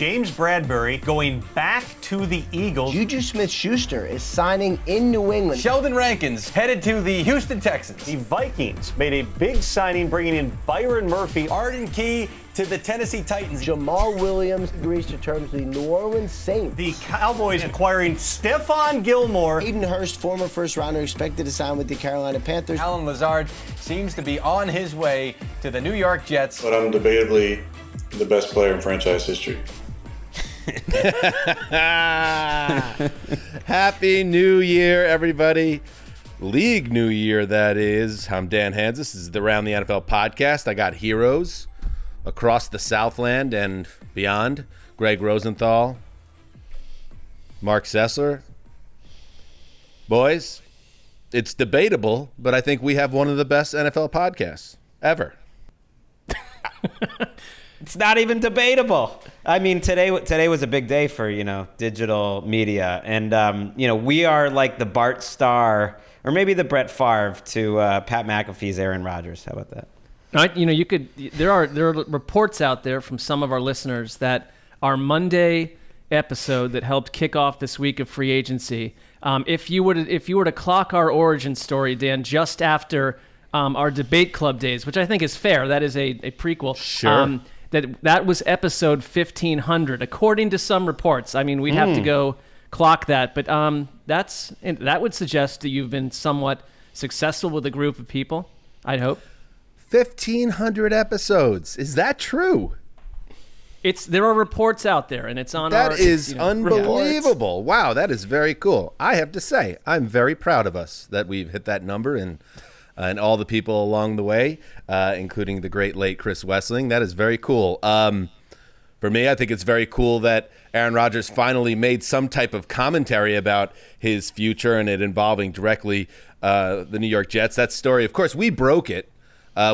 James Bradbury going back to the Eagles. Juju Smith-Schuster is signing in New England. Sheldon Rankins headed to the Houston Texans. The Vikings made a big signing, bringing in Byron Murphy. Arden Key to the Tennessee Titans. Jamaal Williams agrees to terms with the New Orleans Saints. The Cowboys acquiring Stephon Gilmore. Hayden Hurst, former first-rounder, expected to sign with the Carolina Panthers. Alan Lazard seems to be on his way to the New York Jets. But I'm debatably the best player in franchise history. Happy New Year, everybody. League New Year, that is. I'm Dan Hanzus. This is the Around the NFL podcast. I got heroes across the Southland and beyond. Gregg Rosenthal, Marc Sessler. Boys, it's debatable, but I think we have one of the best NFL podcasts ever. It's not even debatable. I mean, today was a big day for, digital media. And, we are like the Bart Starr, or maybe the Brett Favre to Pat McAfee's Aaron Rodgers. How about that? There are reports out there from some of our listeners that our Monday episode that helped kick off this week of free agency, if you were to clock our origin story, Dan, just after our debate club days, which I think is fair, that is a prequel. Sure. That was episode 1500, according to some reports. I mean, we'd have to go clock that, but that would suggest that you've been somewhat successful with a group of people, I'd hope. 1,500 episodes. Is that true? There are reports out there, and it's on That our... is unbelievable. reports. Wow, that is very cool. I have to say, I'm very proud of us that we've hit that number and all the people along the way, including the great late Chris Wessling. That is very cool. For me, I think it's very cool that Aaron Rodgers finally made some type of commentary about his future and it involving directly the New York Jets. That story, of course, we broke it.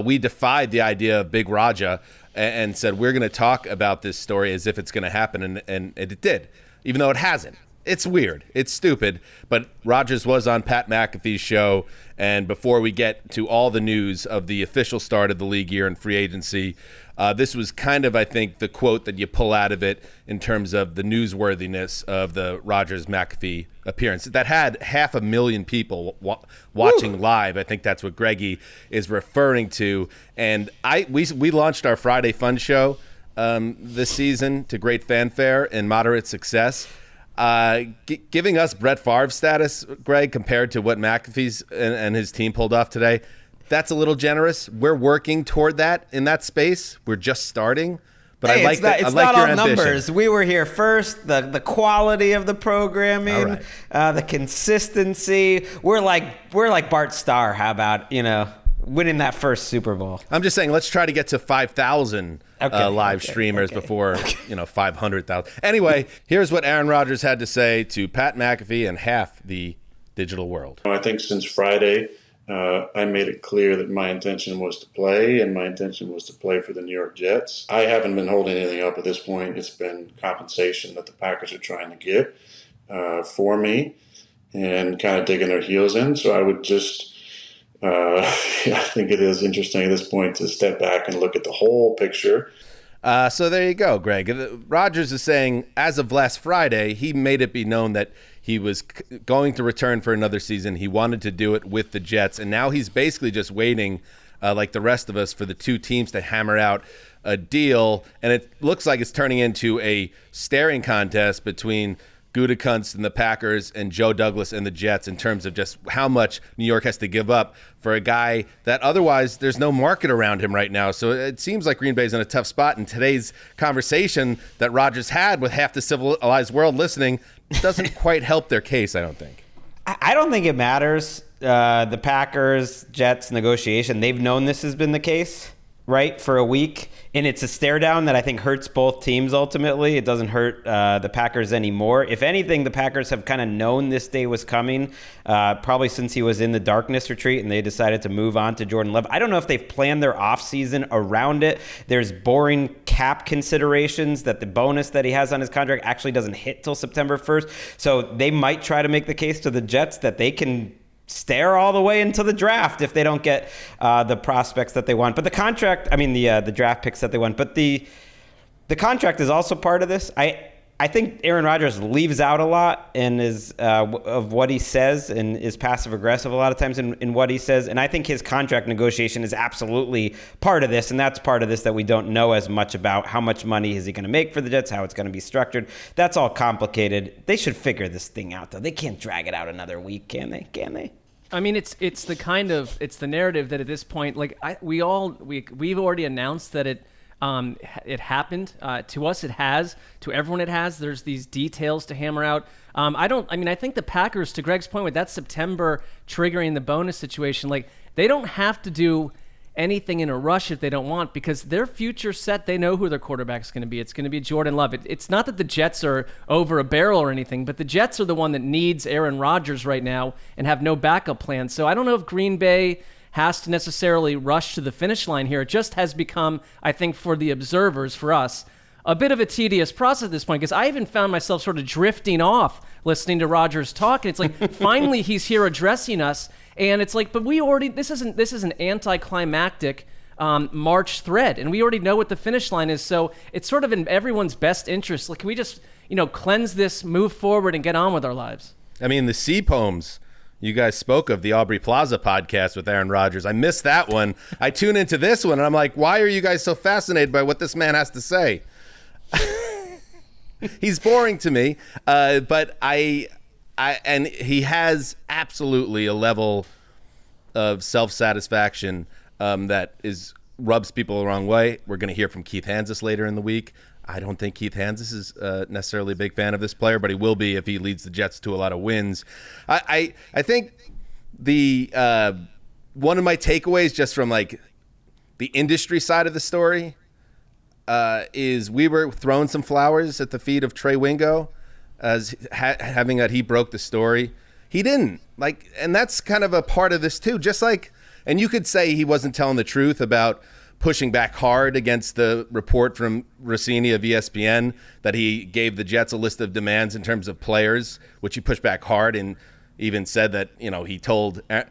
We defied the idea of Big Raja and said we're going to talk about this story as if it's going to happen, and it did, even though it hasn't. It's weird. It's stupid. But Rodgers was on Pat McAfee's show, and before we get to all the news of the official start of the league year and free agency, this was kind of, I think, the quote that you pull out of it in terms of the newsworthiness of the Rodgers-McAfee appearance. That had 500,000 people watching live. I think that's what Greggy is referring to. And we launched our Friday Fun Show this season to great fanfare and moderate success. Giving us Brett Favre status, Greg, compared to what McAfee's and his team pulled off today, that's a little generous. We're working toward that in that space. We're just starting, but I like that. It's I like not your all ambition. numbers. We were here first. The quality of the programming, the consistency. We're like Bart Starr. How about winning that first Super Bowl? I'm just saying, let's try to get to 5,000 live streamers before 500,000. Anyway, here's what Aaron Rodgers had to say to Pat McAfee and half the digital world. I think since Friday, I made it clear that my intention was to play, and my intention was to play for the New York Jets. I haven't been holding anything up at this point. It's been compensation that the Packers are trying to get for me and kind of digging their heels in. So I would just... I think it is interesting at this point to step back and look at the whole picture. So there you go, Greg. Rodgers is saying, as of last Friday, he made it be known that he was going to return for another season. He wanted to do it with the Jets, and now he's basically just waiting, like the rest of us, for the two teams to hammer out a deal. And it looks like it's turning into a staring contest between Gutekunst and the Packers and Joe Douglas and the Jets in terms of just how much New York has to give up for a guy that otherwise there's no market around him right now. So it seems like Green Bay's in a tough spot. And today's conversation that Rodgers had with half the civilized world listening doesn't quite help their case, I don't think. I don't think it matters. The Packers, Jets negotiation, they've known this has been the case, right, for a week. And it's a stare down that I think hurts both teams ultimately. It doesn't hurt the Packers anymore. If anything, the Packers have kind of known this day was coming, probably since he was in the darkness retreat and they decided to move on to Jordan Love. I don't know if they've planned their offseason around it. There's boring cap considerations that the bonus that he has on his contract actually doesn't hit till September 1st. So they might try to make the case to the Jets that they can stare all the way into the draft if they don't get the prospects that they want. But the contract, the draft picks that they want. But the The contract is also part of this. I think Aaron Rodgers leaves out a lot and is of what he says and is passive aggressive a lot of times in what he says. And I think his contract negotiation is absolutely part of this. And that's part of this that we don't know as much about. How much money is he going to make for the Jets? How it's going to be structured? That's all complicated. They should figure this thing out, though. They can't drag it out another week, can they? Can they? I mean, it's the narrative that at this point, like we've already announced that it happened. To us, it has. To everyone, it has. There's these details to hammer out. I think the Packers, to Gregg's point with that September triggering the bonus situation, like they don't have to do anything in a rush if they don't want, because their future set, they know who their quarterback's going to be. It's going to be Jordan Love. It's not that the Jets are over a barrel or anything, but the Jets are the one that needs Aaron Rodgers right now and have no backup plan. So I don't know if Green Bay has to necessarily rush to the finish line here. It just has become, I think, for the observers, for us, a bit of a tedious process at this point, because I even found myself sort of drifting off listening to Rodgers talk, and it's like finally he's here addressing us, and it's like, but we already, this is an anticlimactic March thread, and we already know what the finish line is, so it's sort of in everyone's best interest. Like, can we just cleanse this, move forward, and get on with our lives? I mean, the sea poems you guys spoke of, the Aubrey Plaza podcast with Aaron Rodgers. I missed that one. I tune into this one, and I'm like, why are you guys so fascinated by what this man has to say? He's boring to me, but and he has absolutely a level of self-satisfaction that rubs people the wrong way. We're going to hear from Keith Hanzus later in the week. I don't think Keith Hanzus is necessarily a big fan of this player, but he will be if he leads the Jets to a lot of wins. I think the one of my takeaways just from like the industry side of the story is we were throwing some flowers at the feet of Trey Wingo as having that he broke the story. He didn't, and that's kind of a part of this too. Just like, and you could say he wasn't telling the truth about pushing back hard against the report from Rossini of ESPN that he gave the Jets a list of demands in terms of players, which he pushed back hard, and even said that he told Adam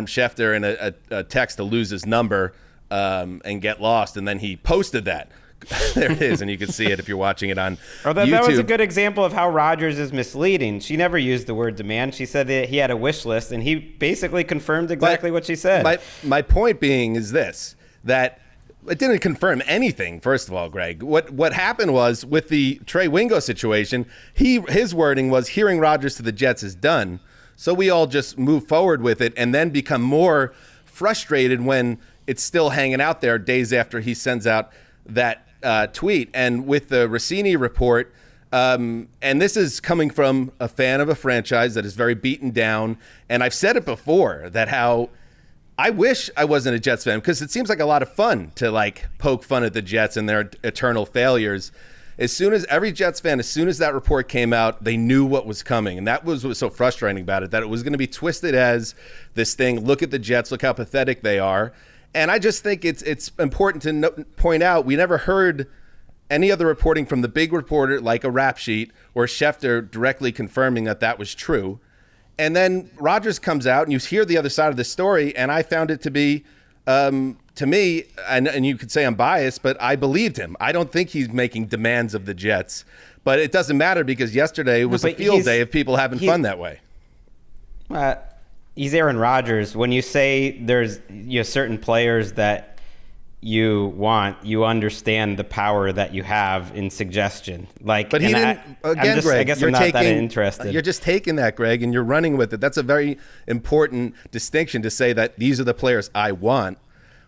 Schefter in a text to lose his number and get lost, and then he posted that. There it is, and you can see it if you're watching it on YouTube. That was a good example of how Rodgers is misleading. She never used the word demand. She said that he had a wish list, and he basically confirmed exactly what she said. My point being is this, that it didn't confirm anything, first of all, Gregg. What happened was, with the Trey Wingo situation, his wording was, hearing Rodgers to the Jets is done. So we all just move forward with it and then become more frustrated when it's still hanging out there days after he sends out that tweet. And with the Rossini report, and this is coming from a fan of a franchise that is very beaten down, and I've said it before, that how I wish I wasn't a Jets fan, because it seems like a lot of fun to poke fun at the Jets and their eternal failures. As soon as that report came out, they knew what was coming. And that was what was so frustrating about it, that it was going to be twisted as this thing, look at the Jets, look how pathetic they are. And I just think it's important to point out, we never heard any other reporting from the big reporter, like a rap sheet, or Schefter directly confirming that was true. And then Rodgers comes out, and you hear the other side of the story, and I found it to be, to me, and you could say I'm biased, but I believed him. I don't think he's making demands of the Jets. But it doesn't matter, because yesterday was a field day of people having fun that way. He's Aaron Rodgers. When you say there's certain players that you want, you understand the power that you have in suggestion. But he didn't. Gregg, I guess I'm not that interested. You're just taking that, Gregg, and you're running with it. That's a very important distinction, to say that these are the players I want.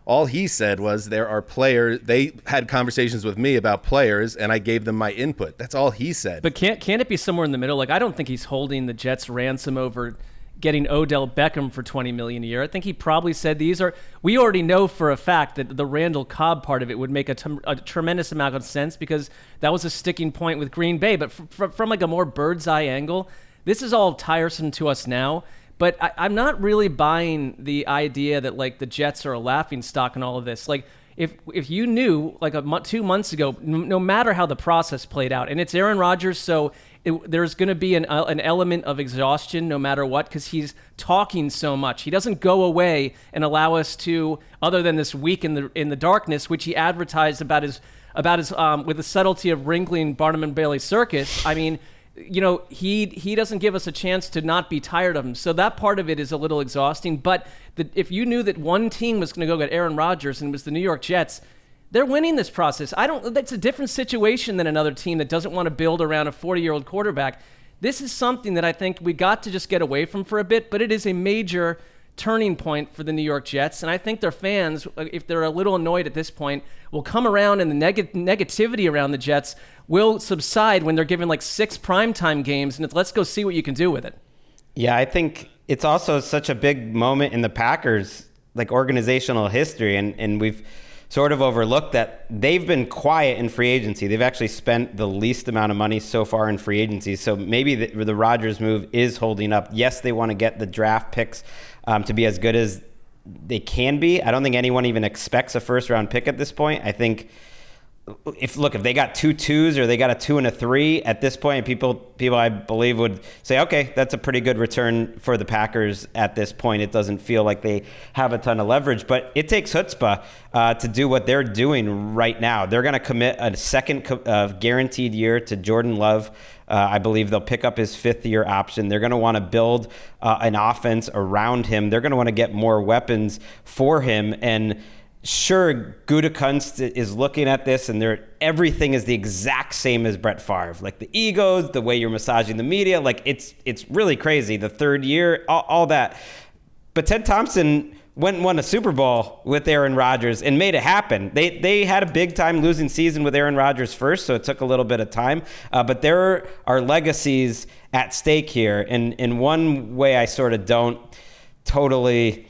All he said was there are players. They had conversations with me about players, and I gave them my input. That's all he said. But can't it be somewhere in the middle? I don't think he's holding the Jets ransom over getting Odell Beckham for $20 million a year. I think he probably said we already know for a fact that the Randall Cobb part of it would make a tremendous amount of sense, because that was a sticking point with Green Bay. But from a more bird's eye angle, this is all tiresome to us now. But I'm not really buying the idea that the Jets are a laughingstock in all of this. If you knew 2 months ago, no matter how the process played out, and it's Aaron Rodgers, so there's going to be an element of exhaustion no matter what, because he's talking so much. He doesn't go away and allow us to, other than this week in the darkness, which he advertised about his about his with the subtlety of wrinkling Barnum and Bailey Circus. I mean, he doesn't give us a chance to not be tired of him. So that part of it is a little exhausting. But if you knew that one team was going to go get Aaron Rodgers and it was the New York Jets, they're winning this process. That's a different situation than another team that doesn't want to build around a 40-year-old quarterback. This is something that I think we got to just get away from for a bit, but it is a major turning point for the New York Jets. And I think their fans, if they're a little annoyed at this point, will come around, and the negativity around the Jets will subside when they're given like 6 primetime games, and let's go see what you can do with it. Yeah, I think it's also such a big moment in the Packers, like organizational history, and we've sort of overlooked that they've been quiet in free agency. They've actually spent the least amount of money so far in free agency. So maybe the Rodgers move is holding up. Yes, they want to get the draft picks to be as good as they can be. I don't think anyone even expects a first-round pick at this point. I think if they got 2 2s or they got a 2 and a 3 at this point, people I believe would say, okay, that's a pretty good return for the Packers at this point. It doesn't feel like they have a ton of leverage, but it takes chutzpah to do what they're doing right now. They're going to commit a second guaranteed year to Jordan Love. I believe they'll pick up his 5th-year option. They're going to want to build an offense around him. They're going to want to get more weapons for him. And sure, Gutekunst is looking at this, and everything is the exact same as Brett Favre. Like the egos, the way you're massaging the media, like it's really crazy. The 3rd year, all that. But Ted Thompson went and won a Super Bowl with Aaron Rodgers and made it happen. They had a big-time losing season with Aaron Rodgers first, so it took a little bit of time. But there are legacies at stake here. And in one way, I sort of don't totally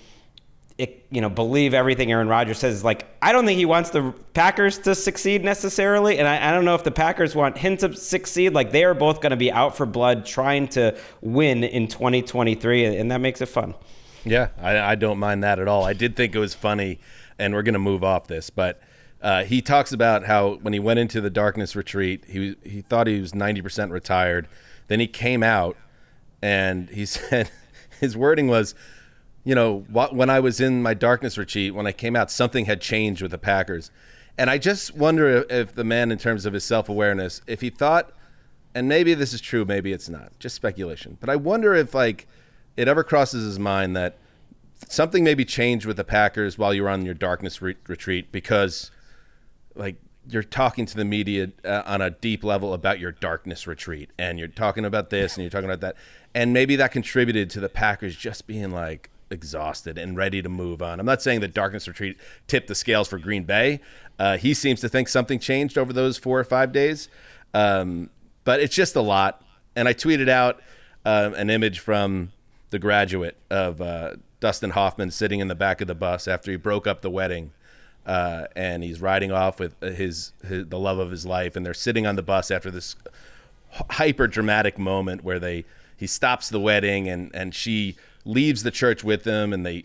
believe everything Aaron Rodgers says. Like, I don't think he wants the Packers to succeed necessarily, and I don't know if the Packers want him to succeed. Like, they are both going to be out for blood trying to win in 2023, and that makes it fun. Yeah, I don't mind that at all. I did think it was funny, and we're going to move off this, but he talks about how when he went into the darkness retreat, he thought he was 90% retired. Then he came out, and he said his wording was, when I was in my darkness retreat, when I came out, something had changed with the Packers. And I just wonder if the man, in terms of his self-awareness, if he thought, and maybe this is true, maybe it's not, just speculation, but I wonder if, it ever crosses his mind that something maybe changed with the Packers while you were on your darkness retreat, because, you're talking to the media on a deep level about your darkness retreat, and you're talking about this and you're talking about that, and maybe that contributed to the Packers just being, exhausted and ready to move on. I'm not saying the darkness retreat tipped the scales for Green Bay. He seems to think something changed over those 4 or 5 days, but it's just a lot. And I tweeted out an image from The Graduate of Dustin Hoffman sitting in the back of the bus after he broke up the wedding, and he's riding off with the love of his life, and they're sitting on the bus after this hyper dramatic moment where he stops the wedding, and she leaves the church with him, and they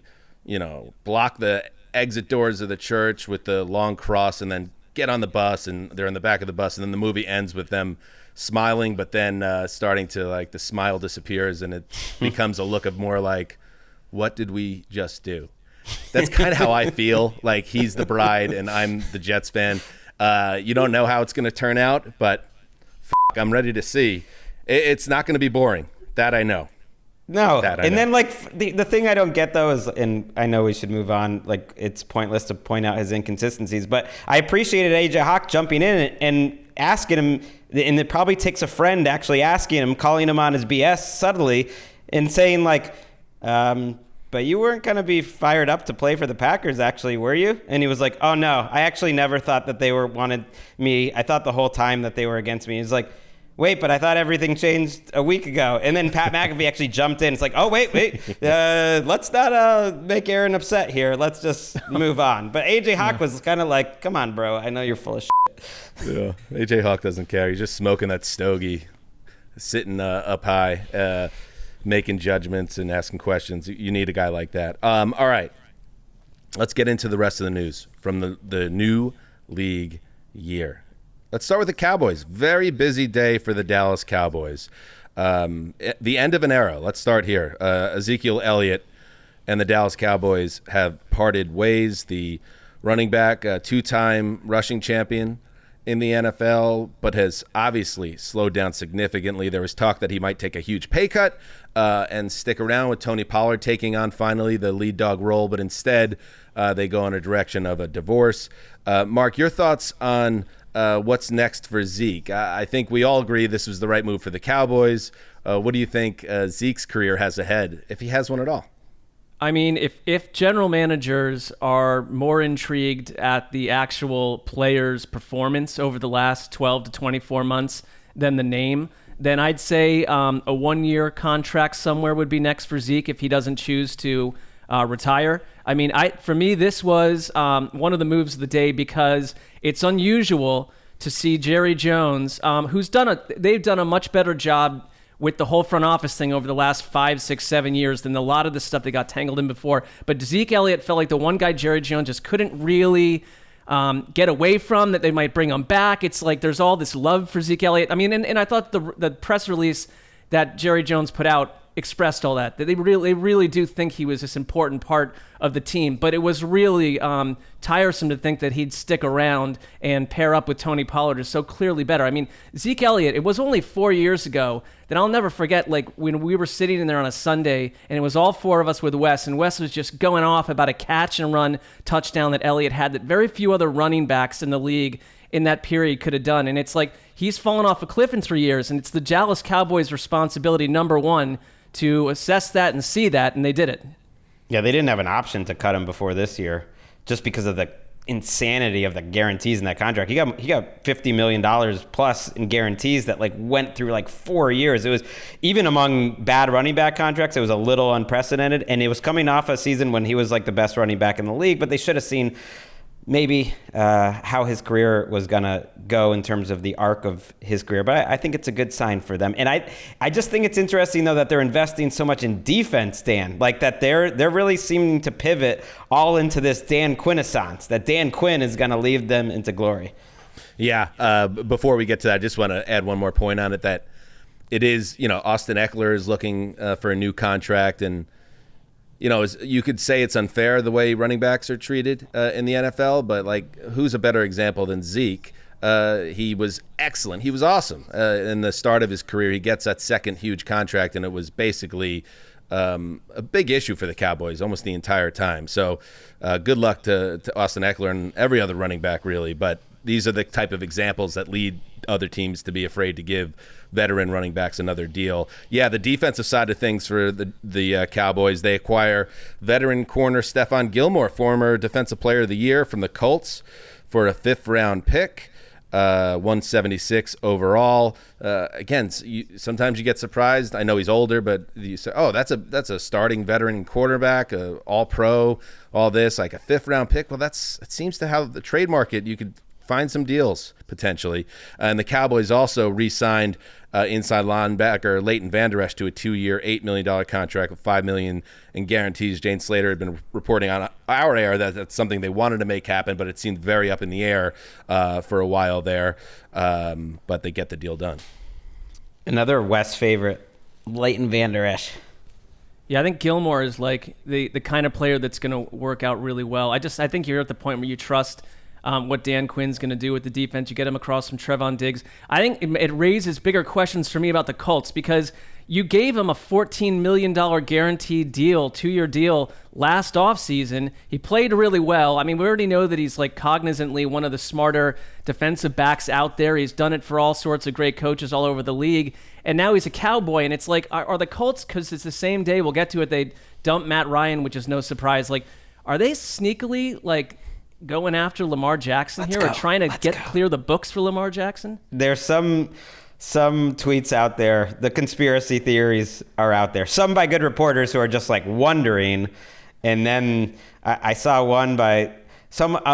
block the exit doors of the church with the long cross, and then get on the bus, and they're in the back of the bus, and then the movie ends with them smiling, but then starting to the smile disappears, and it becomes a look of more like, what did we just do? That's kind of how I feel. Like, he's the bride and I'm the Jets fan. You don't know how it's going to turn out, but I'm ready to see. It's not going to be boring. That I know. No. And then the thing I don't get though is, and I know we should move on, it's pointless to point out his inconsistencies, but I appreciated AJ Hawk jumping in and asking him, and it probably takes a friend actually asking him, calling him on his BS subtly, and saying but you weren't going to be fired up to play for the Packers, actually, were you? And he was like, oh no, I actually never thought that they wanted me. I thought the whole time that they were against me. He's like, wait, but I thought everything changed a week ago. And then Pat McAfee actually jumped in. It's like, oh, wait. Let's not make Aaron upset here. Let's just move on. But AJ Hawk was kind of like, come on, bro. I know you're full of shit. Yeah, AJ Hawk doesn't care. He's just smoking that stogie, sitting up high, making judgments and asking questions. You need a guy like that. All right. Let's get into the rest of the news from the new league year. Let's start with the Cowboys. Very busy day for the Dallas Cowboys. The end of an era. Let's start here. Ezekiel Elliott and the Dallas Cowboys have parted ways. The running back, two-time rushing champion, in the NFL, but has obviously slowed down significantly. There was talk that he might take a huge pay cut and stick around with Tony Pollard taking on finally the lead dog role, but instead they go in a direction of a divorce. Mark, your thoughts on what's next for Zeke? I think we all agree this was the right move for the Cowboys. What do you think Zeke's career has ahead, if he has one at all? I mean, if general managers are more intrigued at the actual player's performance over the last 12 to 24 months than the name, then I'd say a 1-year contract somewhere would be next for Zeke if he doesn't choose to retire. I mean, for me, this was one of the moves of the day because it's unusual to see Jerry Jones, they've done a much better job with the whole front office thing over the last 5, 6, 7 years than a lot of the stuff they got tangled in before. But Zeke Elliott felt like the one guy Jerry Jones just couldn't really get away from, that they might bring him back. It's like there's all this love for Zeke Elliott. I mean, and I thought the press release that Jerry Jones put out expressed all that they really do think he was this important part of the team. But it was really tiresome to think that he'd stick around and pair up with Tony Pollard is so clearly better. I mean, Zeke Elliott, it was only 4 years ago that I'll never forget, like when we were sitting in there on a Sunday and it was all four of us with Wes, and Wes was just going off about a catch and run touchdown that Elliott had that very few other running backs in the league in that period could have done. And it's like he's fallen off a cliff in 3 years, and it's the Dallas Cowboys' responsibility, number one, to assess that and see that, and they did it. Yeah, they didn't have an option to cut him before this year just because of the insanity of the guarantees in that contract. He got $50 million plus in guarantees that like went through like 4 years. It was, even among bad running back contracts, it was a little unprecedented, and it was coming off a season when he was like the best running back in the league, but they should have seen maybe how his career was going to go in terms of the arc of his career. But I think it's a good sign for them. And I just think it's interesting, though, that they're investing so much in defense, Dan. Like that they're really seeming to pivot all into this Dan Quinn-essence, that Dan Quinn is going to lead them into glory. Yeah. Before we get to that, I just want to add one more point on it, that it is, Austin Eckler is looking for a new contract, and you could say it's unfair the way running backs are treated in the NFL, but like, who's a better example than Zeke? He was excellent. He was awesome in the start of his career. He gets that second huge contract, and it was basically a big issue for the Cowboys almost the entire time. So good luck to Austin Eckler and every other running back, really. But these are the type of examples that lead other teams to be afraid to give veteran running backs another deal. Yeah, the defensive side of things for the Cowboys, they acquire veteran corner Stephon Gilmore, former Defensive Player of the Year from the Colts, for a 5th-round pick, 176 overall. Again, sometimes you get surprised. I know he's older, but you say, oh, that's a starting veteran quarterback, all-pro, all this, like a 5th-round pick. Well, it seems to have the trade market. You could find some deals potentially. And the Cowboys also re-signed inside linebacker Leighton Vander Esch to a 2-year, $8 million contract with $5 million in guarantees. Jane Slater had been reporting on our air that that's something they wanted to make happen, but it seemed very up in the air for a while there. But they get the deal done. Another West favorite, Leighton Vander Esch. Yeah, I think Gilmore is like the kind of player that's going to work out really well. I think you're at the point where you trust what Dan Quinn's going to do with the defense. You get him across from Trevon Diggs. I think it raises bigger questions for me about the Colts, because you gave him a $14 million guaranteed deal, 2-year deal last offseason. He played really well. I mean, we already know that he's like cognizantly one of the smarter defensive backs out there. He's done it for all sorts of great coaches all over the league. And now he's a Cowboy. And it's like, are the Colts, because it's the same day, we'll get to it, they dump Matt Ryan, which is no surprise. Like, are they sneakily like going after Lamar Jackson or trying to clear the books for Lamar Jackson? There's some tweets out there. The conspiracy theories are out there. Some by good reporters who are just like wondering. And then I saw one by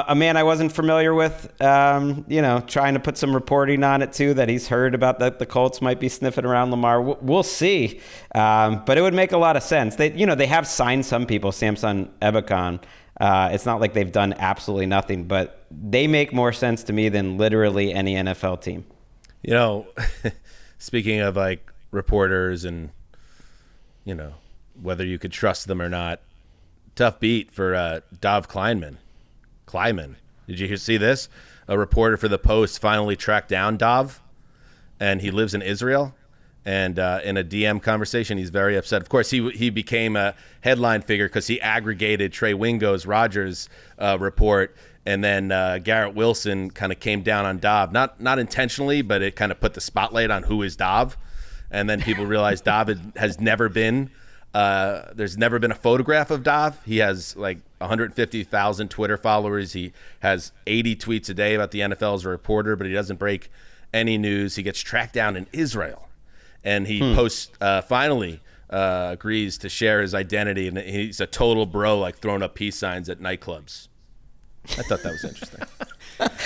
a man I wasn't familiar with, trying to put some reporting on it too, that he's heard about that the Colts might be sniffing around Lamar. We'll see. But it would make a lot of sense. They have signed some people, Samson Ebukam. It's not like they've done absolutely nothing, but they make more sense to me than literally any NFL team. Speaking of like reporters and, whether you could trust them or not, tough beat for Dov Kleiman. Did you see this? a reporter for the Post finally tracked down Dov, and he lives in Israel. And in a DM conversation, he's very upset. Of course, he became a headline figure because he aggregated Trey Wingo's Rodgers report, and then Garrett Wilson kind of came down on Dov, not intentionally, but it kind of put the spotlight on who is Dov. And then people realized Dov has never been. There's never been a photograph of Dov. He has like 150,000 Twitter followers. He has 80 tweets a day about the NFL as a reporter, but he doesn't break any news. He gets tracked down in Israel. And he finally agrees to share his identity, and he's a total bro, like throwing up peace signs at nightclubs. I thought that was interesting.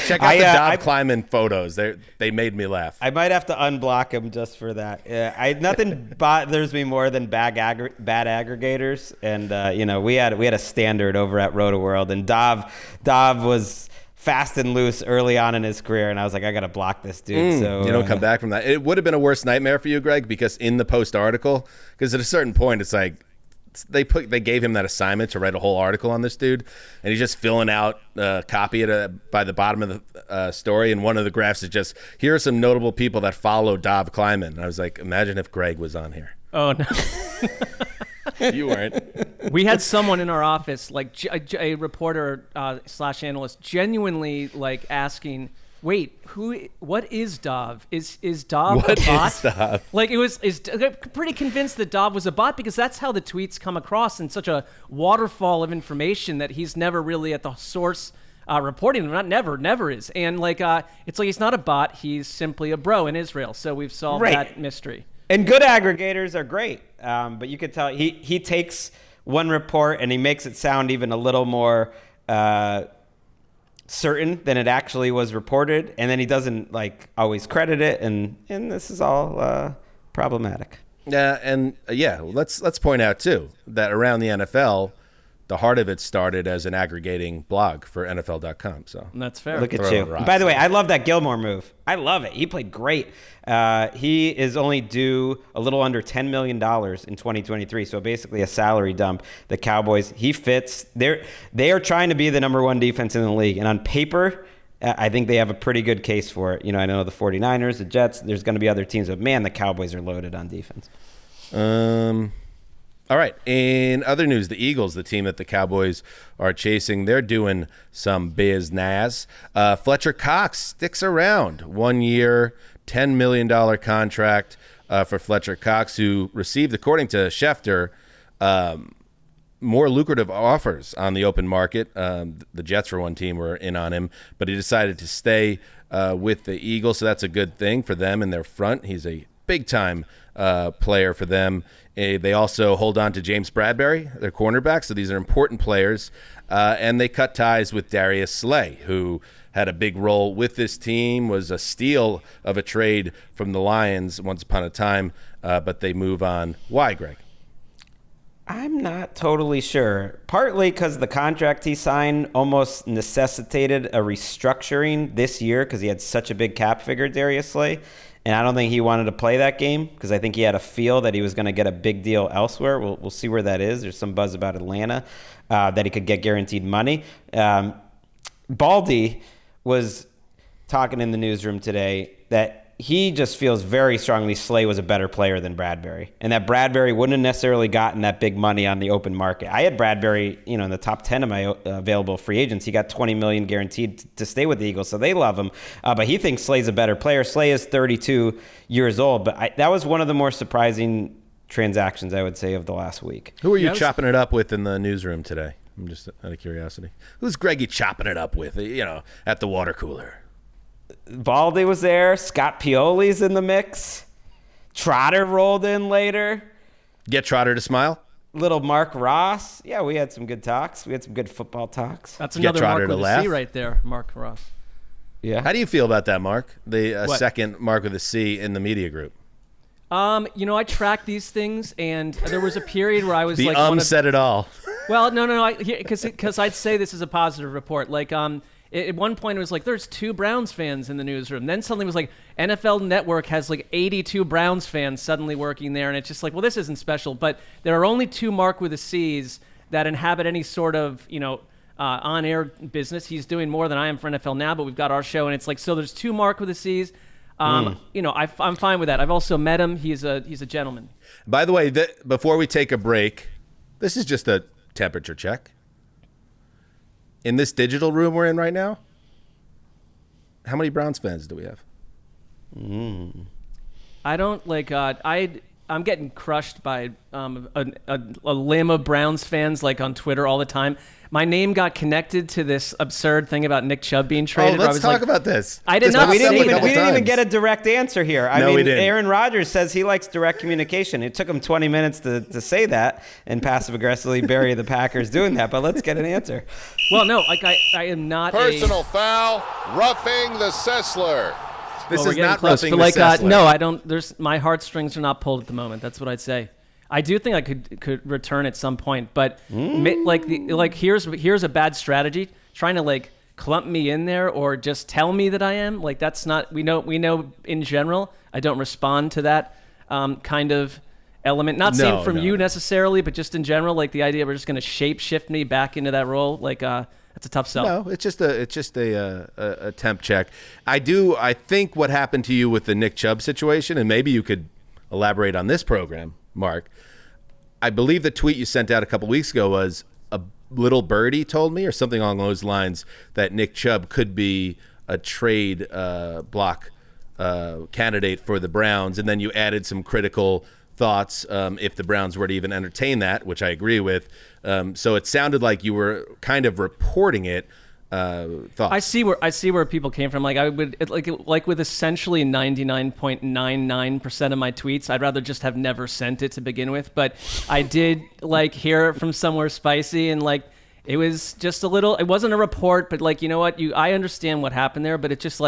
Check out the Dov Kleiman photos. They made me laugh. I might have to unblock him just for that. Nothing bothers me more than bad aggregators, and we had a standard over at Roto-World, and Dov was fast and loose early on in his career, and I was like, I gotta block this dude. So you don't come back from that. It would have been a worse nightmare for you, Greg, because in the Post article, because at a certain point, it's like they gave him that assignment to write a whole article on this dude, and he's just filling out copy by the bottom of the story, and one of the graphs is just, here are some notable people that follow Dov Kleiman. And I was like, imagine if Greg was on here. Oh no. You weren't. We had someone in our office, like a reporter / analyst, genuinely like asking, "Wait, what is Dov? Is Dov a bot?" Is Dov? Like pretty convinced that Dov was a bot, because that's how the tweets come across in such a waterfall of information that he's never really at the source reporting them. Never is. And it's like he's not a bot; he's simply a bro in Israel. So we've solved that mystery. And good aggregators are great, but you could tell he takes one report and he makes it sound even a little more certain than it actually was reported, and then he doesn't always credit it, and this is all problematic. Yeah, and let's point out too that around the NFL, the heart of it started as an aggregating blog for NFL.com. So that's fair. Look at you. By the way, I love that Gilmore move. I love it. He played great. He is only due a little under $10 million in 2023, so basically a salary dump. The Cowboys, he fits. They are trying to be the number one defense in the league, and on paper, I think they have a pretty good case for it. I know the 49ers, the Jets, there's going to be other teams, but man, the Cowboys are loaded on defense. All right. In other news, the Eagles, the team that the Cowboys are chasing, they're doing some business. Fletcher Cox sticks around. 1 year, $10 million contract for Fletcher Cox, who received, according to Schefter, more lucrative offers on the open market. The Jets, for one team, were in on him, but he decided to stay with the Eagles, so that's a good thing for them in their front. He's a big-time player for them. They also hold on to James Bradbury, their cornerback, so these are important players. And they cut ties with Darius Slay, who had a big role with this team, was a steal of a trade from the Lions once upon a time, but they move on. Why, Greg? I'm not totally sure. Partly because the contract he signed almost necessitated a restructuring this year because he had such a big cap figure, Darius Slay. And I don't think he wanted to play that game because I think he had a feel that he was going to get a big deal elsewhere. We'll see where that is. There's some buzz about Atlanta that he could get guaranteed money. Baldy was talking in the newsroom today that he just feels very strongly Slay was a better player than Bradbury, and that Bradbury wouldn't have necessarily gotten that big money on the open market. I had Bradbury, in the top 10 of my available free agents. He got $20 million guaranteed to stay with the Eagles, so they love him. But he thinks Slay's a better player. Slay is 32 years old, but that was one of the more surprising transactions, I would say, of the last week. Who are you chopping it up with in the newsroom today? I'm just out of curiosity. Who's Greggy chopping it up with, at the water cooler? Baldy was there. Scott Pioli's in the mix. Trotter rolled in later. Get Trotter to smile? Little Mark Ross. Yeah, we had some good talks. We had some good football talks. That's another Mark with a C right there, Mark Ross. Yeah. How do you feel about that, Mark? The second Mark with a C in the media group. I track these things, and there was a period where I was said it all. Well, no, because I'd say this is a positive report. At one point, it was like, there's 2 Browns fans in the newsroom. Then suddenly it was like, NFL Network has 82 Browns fans suddenly working there. And it's just like, well, this isn't special. But there are only 2 Mark with a C's that inhabit any sort of, on-air business. He's doing more than I am for NFL Now, but we've got our show, and it's like, so there's two Mark with a C's. I'm fine with that. I've also met him. He's a gentleman. By the way, before we take a break, this is just a temperature check. In this digital room we're in right now, how many Browns fans do we have? I don't I'm getting crushed by a limb of Browns fans like on Twitter all the time. My name got connected to this absurd thing about Nick Chubb being traded. Let's talk about this. I did not. We didn't say even get a direct answer here. I mean, we didn't. Aaron Rodgers says he likes direct communication. It took him 20 minutes to say that and passive aggressively bury the Packers doing that. But let's get an answer. Well, no, I am not Personal foul, roughing the Sessler. This we're is getting not close, roughing but the Sessler. no, I don't. My heartstrings are not pulled at the moment. That's what I'd say. I do think I could return at some point, but here's a bad strategy. Trying to clump me in there or just tell me that I am that's not. We know in general I don't respond to that kind of element. Not saying from you necessarily, but just in general, the idea we're just going to shape shift me back into that role. That's a tough sell. No, it's just a temp check. I think what happened to you with the Nick Chubb situation, and maybe you could elaborate on this program, Mark. I believe the tweet you sent out a couple weeks ago was a little birdie told me, or something along those lines, that Nick Chubb could be a trade block candidate for the Browns, and then you added some critical thoughts if the Browns were to even entertain that, which I agree with. So it sounded like you were kind of reporting it. Thoughts. I see where people came from. I would with essentially 99.99% of my tweets, I'd rather just have never sent it to begin with. But I did hear it from somewhere spicy, and it was just a little. It wasn't a report, but you know what? I understand what happened there, but it's just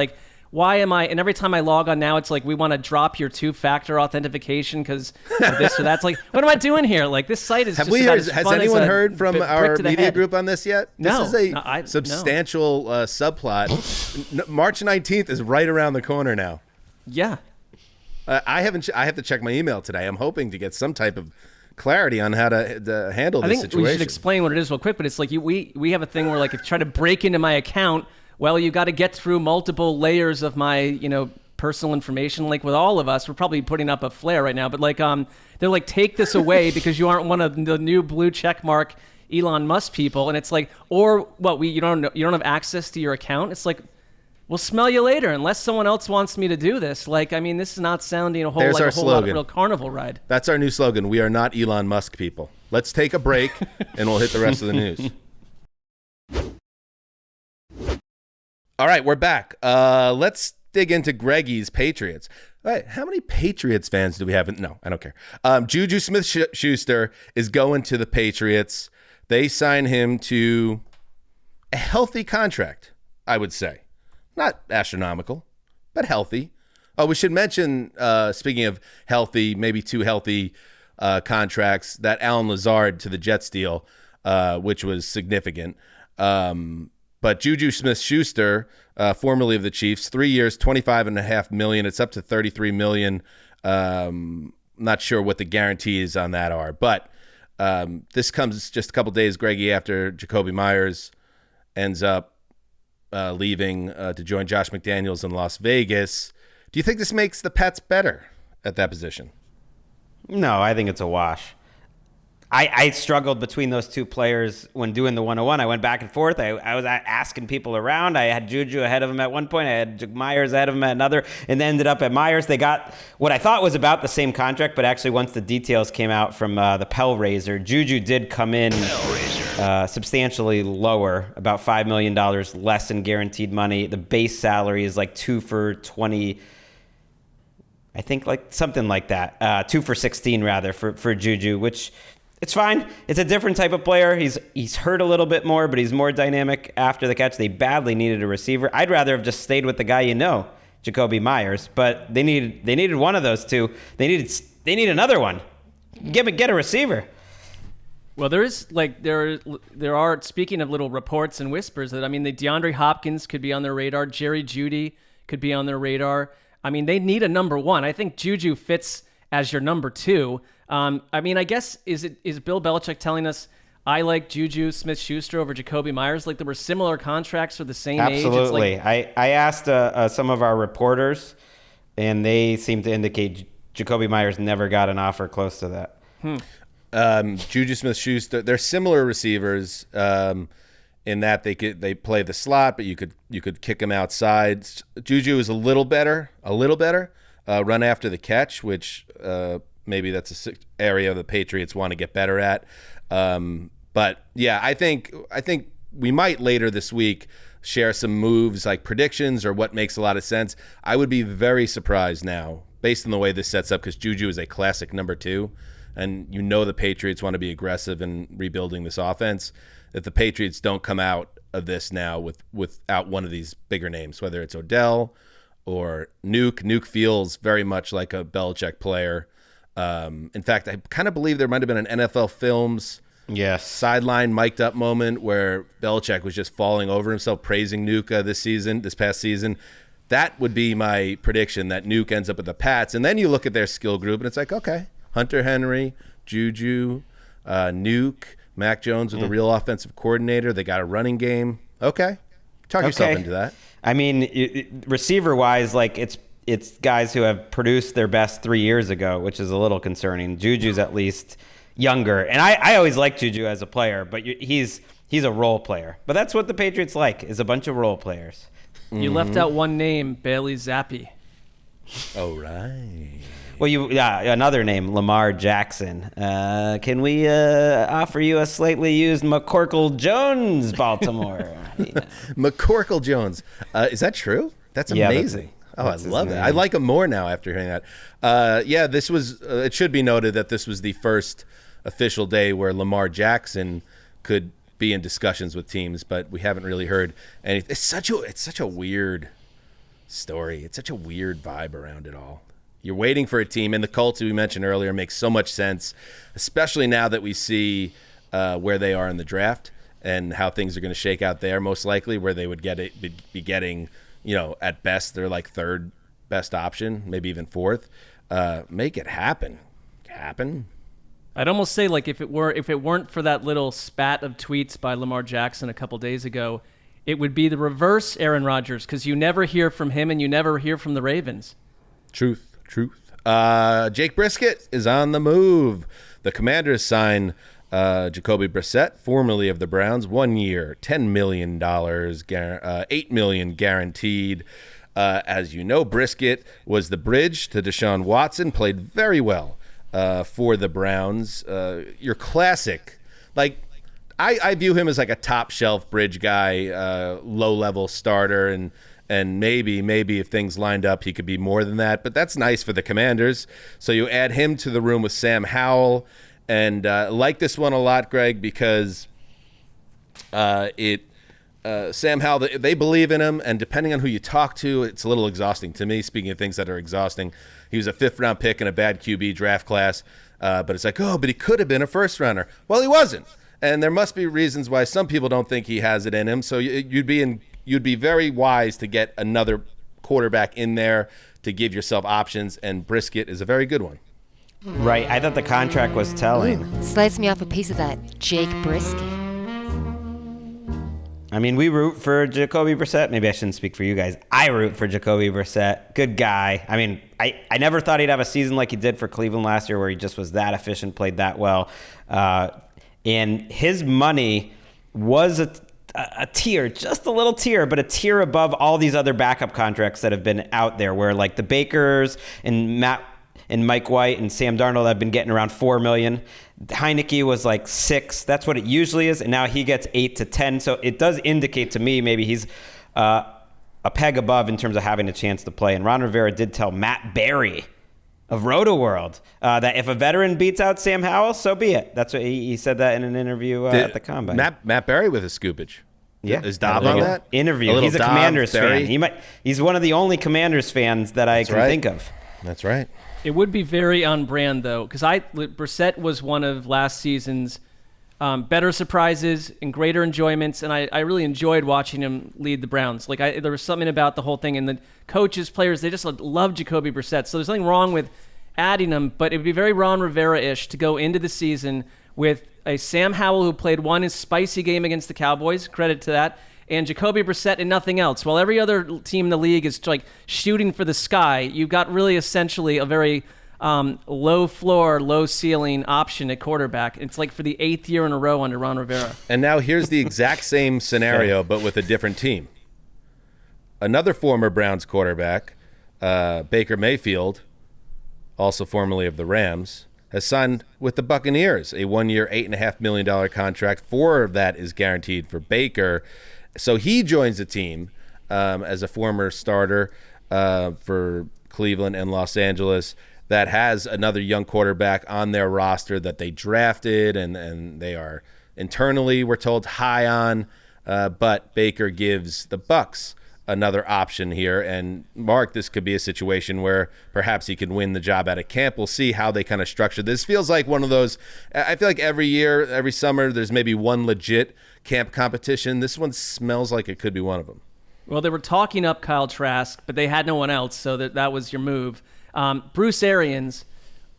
why am I? And every time I log on now, it's we want to drop your two-factor authentication because this or that. It's what am I doing here? This site is. Has anyone heard from our media group on this yet? No, this is a substantial subplot. March 19th is right around the corner now. Yeah. I have to check my email today. I'm hoping to get some type of clarity on how to handle this situation. We should explain what it is real quick. But it's we have a thing where if you try to break into my account. Well, you got to get through multiple layers of my, personal information. With all of us, we're probably putting up a flare right now. But they're take this away because you aren't one of the new blue check mark Elon Musk people. And it's or what? You don't have access to your account. It's we'll smell you later unless someone else wants me to do this. This is not sounding a whole lot of real carnival ride. That's our new slogan. We are not Elon Musk people. Let's take a break and we'll hit the rest of the news. All right, we're back. Let's dig into Greggy's Patriots. All right, how many Patriots fans do we have? No, I don't care. Juju Smith-Schuster is going to the Patriots. They sign him to a healthy contract, I would say. Not astronomical, but healthy. Oh, we should mention, speaking of healthy, maybe too healthy contracts, that Alan Lazard to the Jets deal, which was significant. But Juju Smith-Schuster, formerly of the Chiefs, 3 years, $25.5 million. It's up to $33 million. Not sure what the guarantees on that are. But this comes just a couple days, Greggy, after Jacoby Myers ends up leaving to join Josh McDaniels in Las Vegas. Do you think this makes the Pats better at that position? No, I think it's a wash. I struggled between those two players when doing the 101. I went back and forth. I was asking people around. I had Juju ahead of him at one point. I had Myers ahead of him at another, and then ended up at Myers. They got what I thought was about the same contract, but actually once the details came out from the Pell Raiser, Juju did come in substantially lower, about $5 million less in guaranteed money. The base salary is 2 for 20. I think something like that. 2 for 16 rather for Juju, which... It's fine. It's a different type of player. He's hurt a little bit more, but he's more dynamic after the catch. They badly needed a receiver. I'd rather have just stayed with the guy Jacoby Myers, but they needed one of those two. They need another one. Get a receiver. Well, there are speaking of little reports and whispers that the DeAndre Hopkins could be on their radar. Jerry Jeudy could be on their radar. They need a number one. I think Juju fits as your number two. I guess is Bill Belichick telling us I like Juju Smith-Schuster over Jacoby Myers. Like there were similar contracts for the same age. Absolutely. It's like, I asked some of our reporters, and they seem to indicate Jacoby Myers never got an offer close to that. Juju Smith-Schuster, they're similar receivers in that they play the slot, but you could kick them outside. Juju is a little better, run after the catch, which maybe that's an area the Patriots want to get better at. But yeah, I think we might later this week share some moves like predictions or what makes a lot of sense. I would be very surprised now, based on the way this sets up, because Juju is a classic number 2, and the Patriots want to be aggressive in rebuilding this offense, that the Patriots don't come out of this now without one of these bigger names, whether it's Odell or Nuke. Nuke feels very much like a Belichick player. In fact, I kind of believe there might have been an NFL Films sideline mic'd up moment where Belichick was just falling over himself praising Nuke this past season. That would be my prediction, that Nuke ends up with the Pats. And then you look at their skill group and it's like, okay, Hunter Henry, Juju, Nuke, Mac Jones with a real offensive coordinator. They got a running game. Okay. Talk yourself into that. I mean, receiver-wise, like it's guys who have produced their best 3 years ago, which is a little concerning. Juju's at least younger. And I always liked Juju as a player, but he's a role player. But that's what the Patriots like, is a bunch of role players. You left out one name, Bailey Zappi. Oh, right. Well, another name, Lamar Jackson. Can we offer you a slightly used McCorkle Jones, Baltimore? McCorkle Jones. Is that true? That's amazing. I love it. I like him more now after hearing that. This was. It should be noted that this was the first official day where Lamar Jackson could be in discussions with teams, but we haven't really heard anything. It's such a weird story. It's such a weird vibe around it all. You're waiting for a team, and the Colts, who we mentioned earlier, makes so much sense, especially now that we see where they are in the draft and how things are going to shake out there. Most likely, where they would be getting, at best, they're like third best option, maybe even fourth. Make it happen. I'd almost say, like, if it weren't for that little spat of tweets by Lamar Jackson a couple days ago, it would be the reverse Aaron Rodgers, because you never hear from him and you never hear from the Ravens. Truth. Jake Brissett is on the move. The Commanders sign Jacoby Brissett, formerly of the Browns, 1 year, $10 million, $8 million guaranteed. As you know, Brissett was the bridge to Deshaun Watson, played very well for the Browns. Your classic, like, I view him as like a top shelf bridge guy, low level starter, and maybe if things lined up, he could be more than that. But that's nice for the Commanders. So you add him to the room with Sam Howell, and like this one a lot, Greg, because Sam Howell, they believe in him, and depending on who you talk to, it's a little exhausting to me. Speaking of things that are exhausting, he was a 5th-round pick in a bad QB draft class, but it's like, but he could have been a first-rounder. Well, he wasn't, and there must be reasons why some people don't think he has it in him. So you'd be very wise to get another quarterback in there to give yourself options, and Brissett is a very good one. Right. I thought the contract was telling. Slice me off a piece of that Jake Brissett. I mean, we root for Jacoby Brissett. Maybe I shouldn't speak for you guys. I root for Jacoby Brissett. Good guy. I mean, I never thought he'd have a season like he did for Cleveland last year, where he just was that efficient, played that well. And his money was a tier, just a little tier, but a tier above all these other backup contracts that have been out there, where like the Bakers and Matt and Mike White and Sam Darnold have been getting around $4 million. Heineke was like $6 million. That's what it usually is, and now he gets $8 to $10 million. So it does indicate to me maybe he's a peg above in terms of having a chance to play. And Ron Rivera did tell Matt Berry of Roto-World that if a veteran beats out Sam Howell, so be it. That's what he said that in an interview at the Combine. Matt Berry with his scoopage. Yeah, is Dob on that interview? He's a Commanders fan. He's one of the only Commanders fans that I can think of. That's right. It would be very on brand, though, because Brissett was one of last season's better surprises and greater enjoyments, and I really enjoyed watching him lead the Browns. Like, there was something about the whole thing, and the coaches, players, they just love Jacoby Brissett. So there's nothing wrong with adding him, but it would be very Ron Rivera-ish to go into the season with a Sam Howell who played one spicy game against the Cowboys, credit to that, and Jacoby Brissett and nothing else. While every other team in the league is like shooting for the sky, you've got really essentially a very low floor, low ceiling option at quarterback. It's like for the 8th year in a row under Ron Rivera. And now here's the exact same scenario, but with a different team. Another former Browns quarterback, Baker Mayfield, also formerly of the Rams, has signed with the Buccaneers, a 1-year, $8.5 million contract. 4 of that is guaranteed for Baker. So he joins the team as a former starter for Cleveland and Los Angeles that has another young quarterback on their roster that they drafted and they are internally, we're told, high on. But Baker gives the Bucs another option here. And Mark, this could be a situation where perhaps he can win the job out of camp. We'll see how they kind of structure this. Feels like one of those, I feel like every year, every summer, there's maybe one legit camp competition. This one smells like it could be one of them. Well, they were talking up Kyle Trask, but they had no one else, so that was your move. Bruce Arians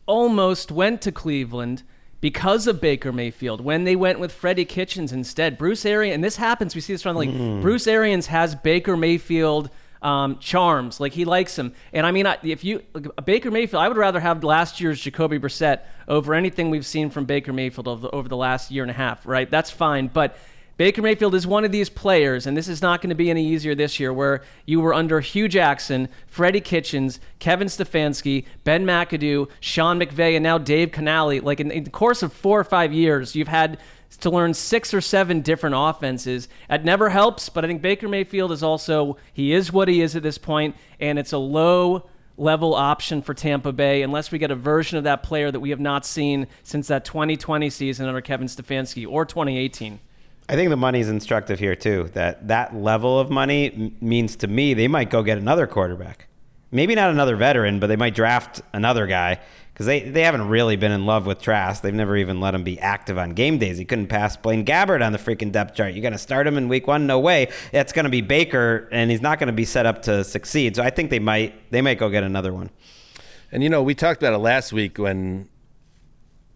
almost went to Cleveland because of Baker Mayfield when they went with Freddie Kitchens instead. Bruce Arians, and this happens, we see this around the league. Bruce Arians has Baker Mayfield charms, like he likes him. And I mean, Baker Mayfield, I would rather have last year's Jacoby Brissett over anything we've seen from Baker Mayfield over the last year and a half, right? That's fine, but Baker Mayfield is one of these players, and this is not going to be any easier this year, where you were under Hugh Jackson, Freddie Kitchens, Kevin Stefanski, Ben McAdoo, Sean McVay, and now Dave Canale. Like in the course of 4 or 5 years, you've had to learn 6 or 7 different offenses. It never helps, but I think Baker Mayfield is also, he is what he is at this point, and it's a low-level option for Tampa Bay unless we get a version of that player that we have not seen since that 2020 season under Kevin Stefanski or 2018. I think the money's instructive here, too. That level of money means to me they might go get another quarterback. Maybe not another veteran, but they might draft another guy because they haven't really been in love with Trask. They've never even let him be active on game days. He couldn't pass Blaine Gabbert on the freaking depth chart. You're going to start him in week 1? No way. It's going to be Baker, and he's not going to be set up to succeed. So I think they might go get another one. And, we talked about it last week when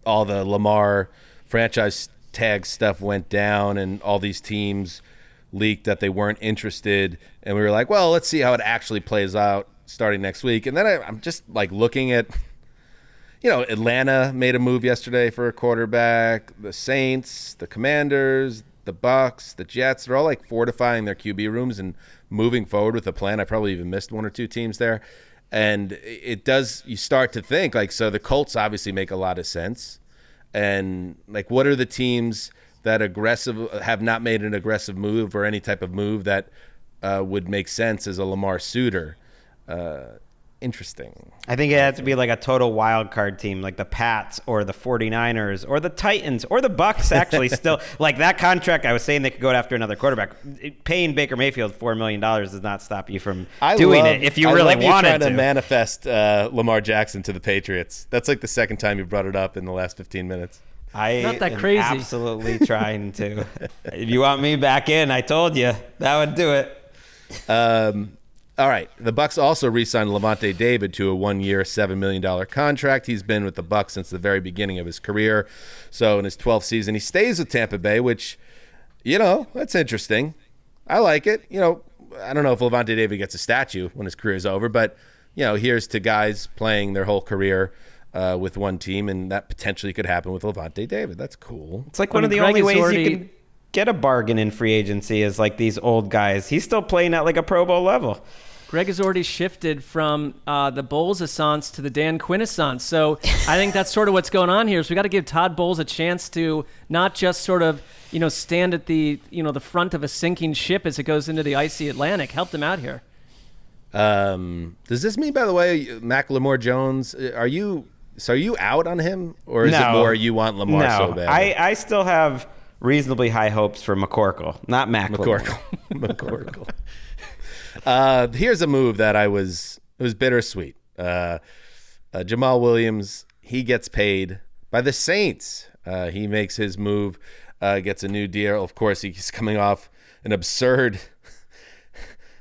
all the Lamar franchise tag stuff went down and all these teams leaked that they weren't interested, and we were like, well, let's see how it actually plays out starting next week. And then I'm just like looking at, Atlanta made a move yesterday for a quarterback, the Saints, the Commanders, the Bucs, the Jets, they're all like fortifying their QB rooms and moving forward with a plan. I probably even missed 1 or 2 teams there. And you start to think like, so the Colts obviously make a lot of sense. And like, what are the teams that have not made an aggressive move or any type of move that would make sense as a Lamar suitor? Interesting. I think it has to be like a total wild card team, like the Pats or the 49ers or the Titans or the Bucs. Actually, still like that contract. I was saying they could go after another quarterback. Paying Baker Mayfield $4 million does not stop you from doing it if you really wanted to. Manifest Lamar Jackson to the Patriots. That's like the second time you brought it up in the last 15 minutes. Not that crazy. Absolutely trying to. If you want me back in, I told you that would do it. All right. The Bucs also re-signed Lavonte David to a 1-year, $7 million contract. He's been with the Bucs since the very beginning of his career. So in his 12th season, he stays with Tampa Bay, which, that's interesting. I like it. I don't know if Lavonte David gets a statue when his career is over, but, here's to guys playing their whole career with one team, and that potentially could happen with Lavonte David. That's cool. It's like one of the only ways you can get a bargain in free agency is like these old guys. He's still playing at like a Pro Bowl level. Greg has already shifted from the Bowles-assance to the Dan Quinn-assance. So I think that's sort of what's going on here. So we got to give Todd Bowles a chance to not just sort of, stand at the, the front of a sinking ship as it goes into the icy Atlantic. Help them out here. Does this mean, by the way, Macklemore Jones, are you out on him? Or is it more you want Lamar so bad? I still have reasonably high hopes for McCorkle, not Macklemore. McCorkle. Here's a move that it was bittersweet. Jamaal Williams, he gets paid by the Saints. He makes his move, gets a new deal. Of course, he's coming off an absurd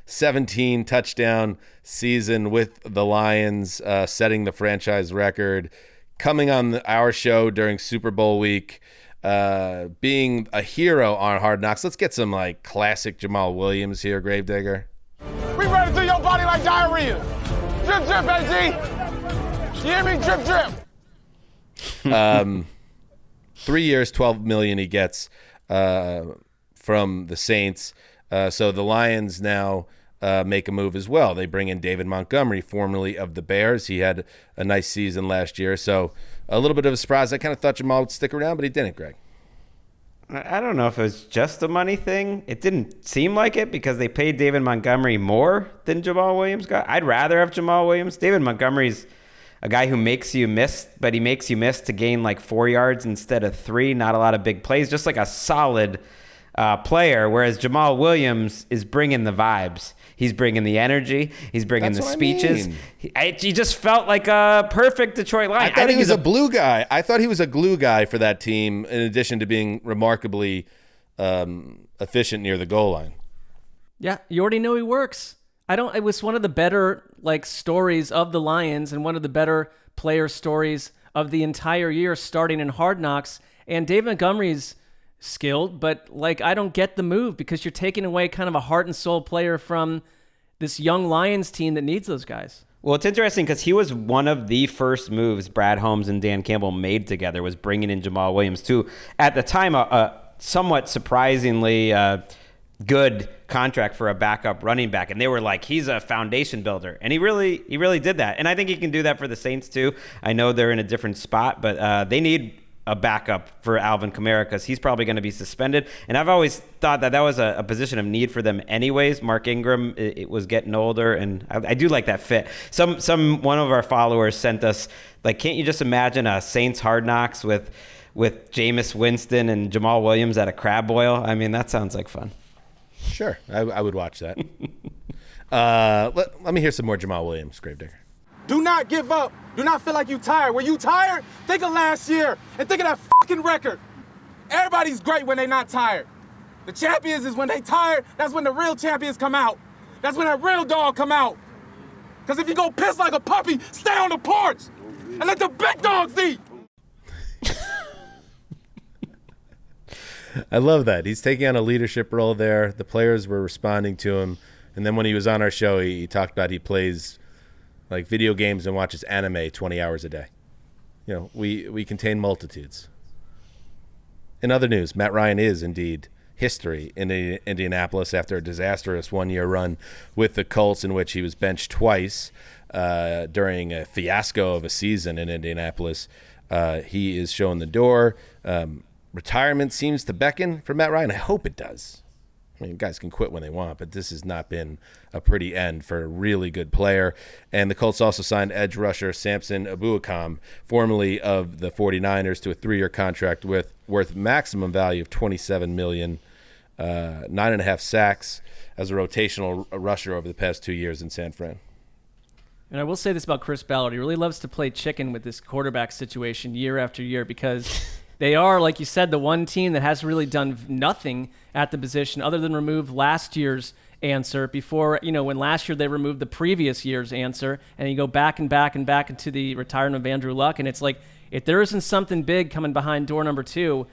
17 touchdown season with the Lions, setting the franchise record, coming on our show during Super Bowl week. being a hero on Hard Knocks. Let's get some like classic Jamaal Williams here, Gravedigger. We ready to do your body like diarrhea. Drip, drip, AG. You hear me? Drip, drip. 3 years, $12 million he gets from the Saints. So the Lions now make a move as well. They bring in David Montgomery, formerly of the Bears. He had a nice season last year. So a little bit of a surprise. I kind of thought Jamaal would stick around, but he didn't, Greg. I don't know if it was just a money thing. It didn't seem like it because they paid David Montgomery more than Jamaal Williams got. I'd rather have Jamaal Williams. David Montgomery's a guy who makes you miss, but he makes you miss to gain like 4 yards instead of 3. Not a lot of big plays, just like a solid player, whereas Jamaal Williams is bringing the vibes. He's bringing the energy. He's bringing the speeches. He just felt like a perfect Detroit Lion. I thought he was a glue guy. I thought he was a glue guy for that team, in addition to being remarkably efficient near the goal line. Yeah, you already know he works. It was one of the better stories of the Lions and one of the better player stories of the entire year, starting in Hard Knocks. And David Montgomery's skilled, but I don't get the move because you're taking away kind of a heart and soul player from this young Lions team that needs those guys. Well, it's interesting because he was one of the first moves Brad Holmes and Dan Campbell made together, was bringing in Jamaal Williams too. At the time, a somewhat surprisingly good contract for a backup running back, and they were like, he's a foundation builder, and he really did that. And I think he can do that for the Saints too. I know they're in a different spot, but they need a backup for Alvin Kamara because he's probably going to be suspended. And I've always thought that was a position of need for them anyways. Mark Ingram, it was getting older, and I do like that fit. One of our followers sent us, can't you just imagine a Saints Hard Knocks with Jameis Winston and Jamaal Williams at a crab boil? I mean, that sounds like fun. Sure, I would watch that. Let me hear some more Jamaal Williams, Gravedigger. Do not give up. Do not feel like you're tired. When you tired, think of last year and think of that fucking record. Everybody's great when they're not tired. The champions is when they tired, that's when the real champions come out. That's when that real dog come out. Because if you go piss like a puppy, stay on the porch and let the big dogs eat. I love that. He's taking on a leadership role there. The players were responding to him. And then when he was on our show, he talked about he plays video games and watches anime 20 hours a day. We contain multitudes. In other news, Matt Ryan is indeed history in Indianapolis after a disastrous one-year run with the Colts in which he was benched twice during a fiasco of a season in Indianapolis. He is showing the door. Retirement seems to beckon for Matt Ryan. I hope it does. I mean, guys can quit when they want, but this has not been a pretty end for a really good player. And the Colts also signed edge rusher Samson Abuakam, formerly of the 49ers, to a 3-year contract worth maximum value of $27 million, 9.5 sacks as a rotational rusher over the past 2 years in San Fran. And I will say this about Chris Ballard. He really loves to play chicken with this quarterback situation year after year because they are, like you said, the one team that has really done nothing at the position other than remove last year's answer before, when last year they removed the previous year's answer, and you go back and back and back into the retirement of Andrew Luck, and it's like, if there isn't something big coming behind door number 2,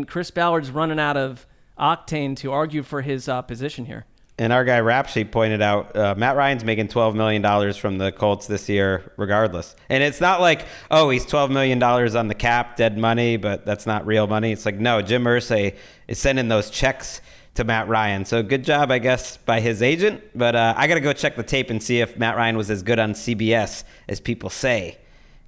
Chris Ballard's running out of octane to argue for his position here. And our guy Rapshy pointed out, Matt Ryan's making $12 million from the Colts this year regardless. And it's not like, he's $12 million on the cap, dead money, but that's not real money. It's like, no, Jim Irsay is sending those checks to Matt Ryan. So good job, I guess, by his agent. But I got to go check the tape and see if Matt Ryan was as good on CBS as people say.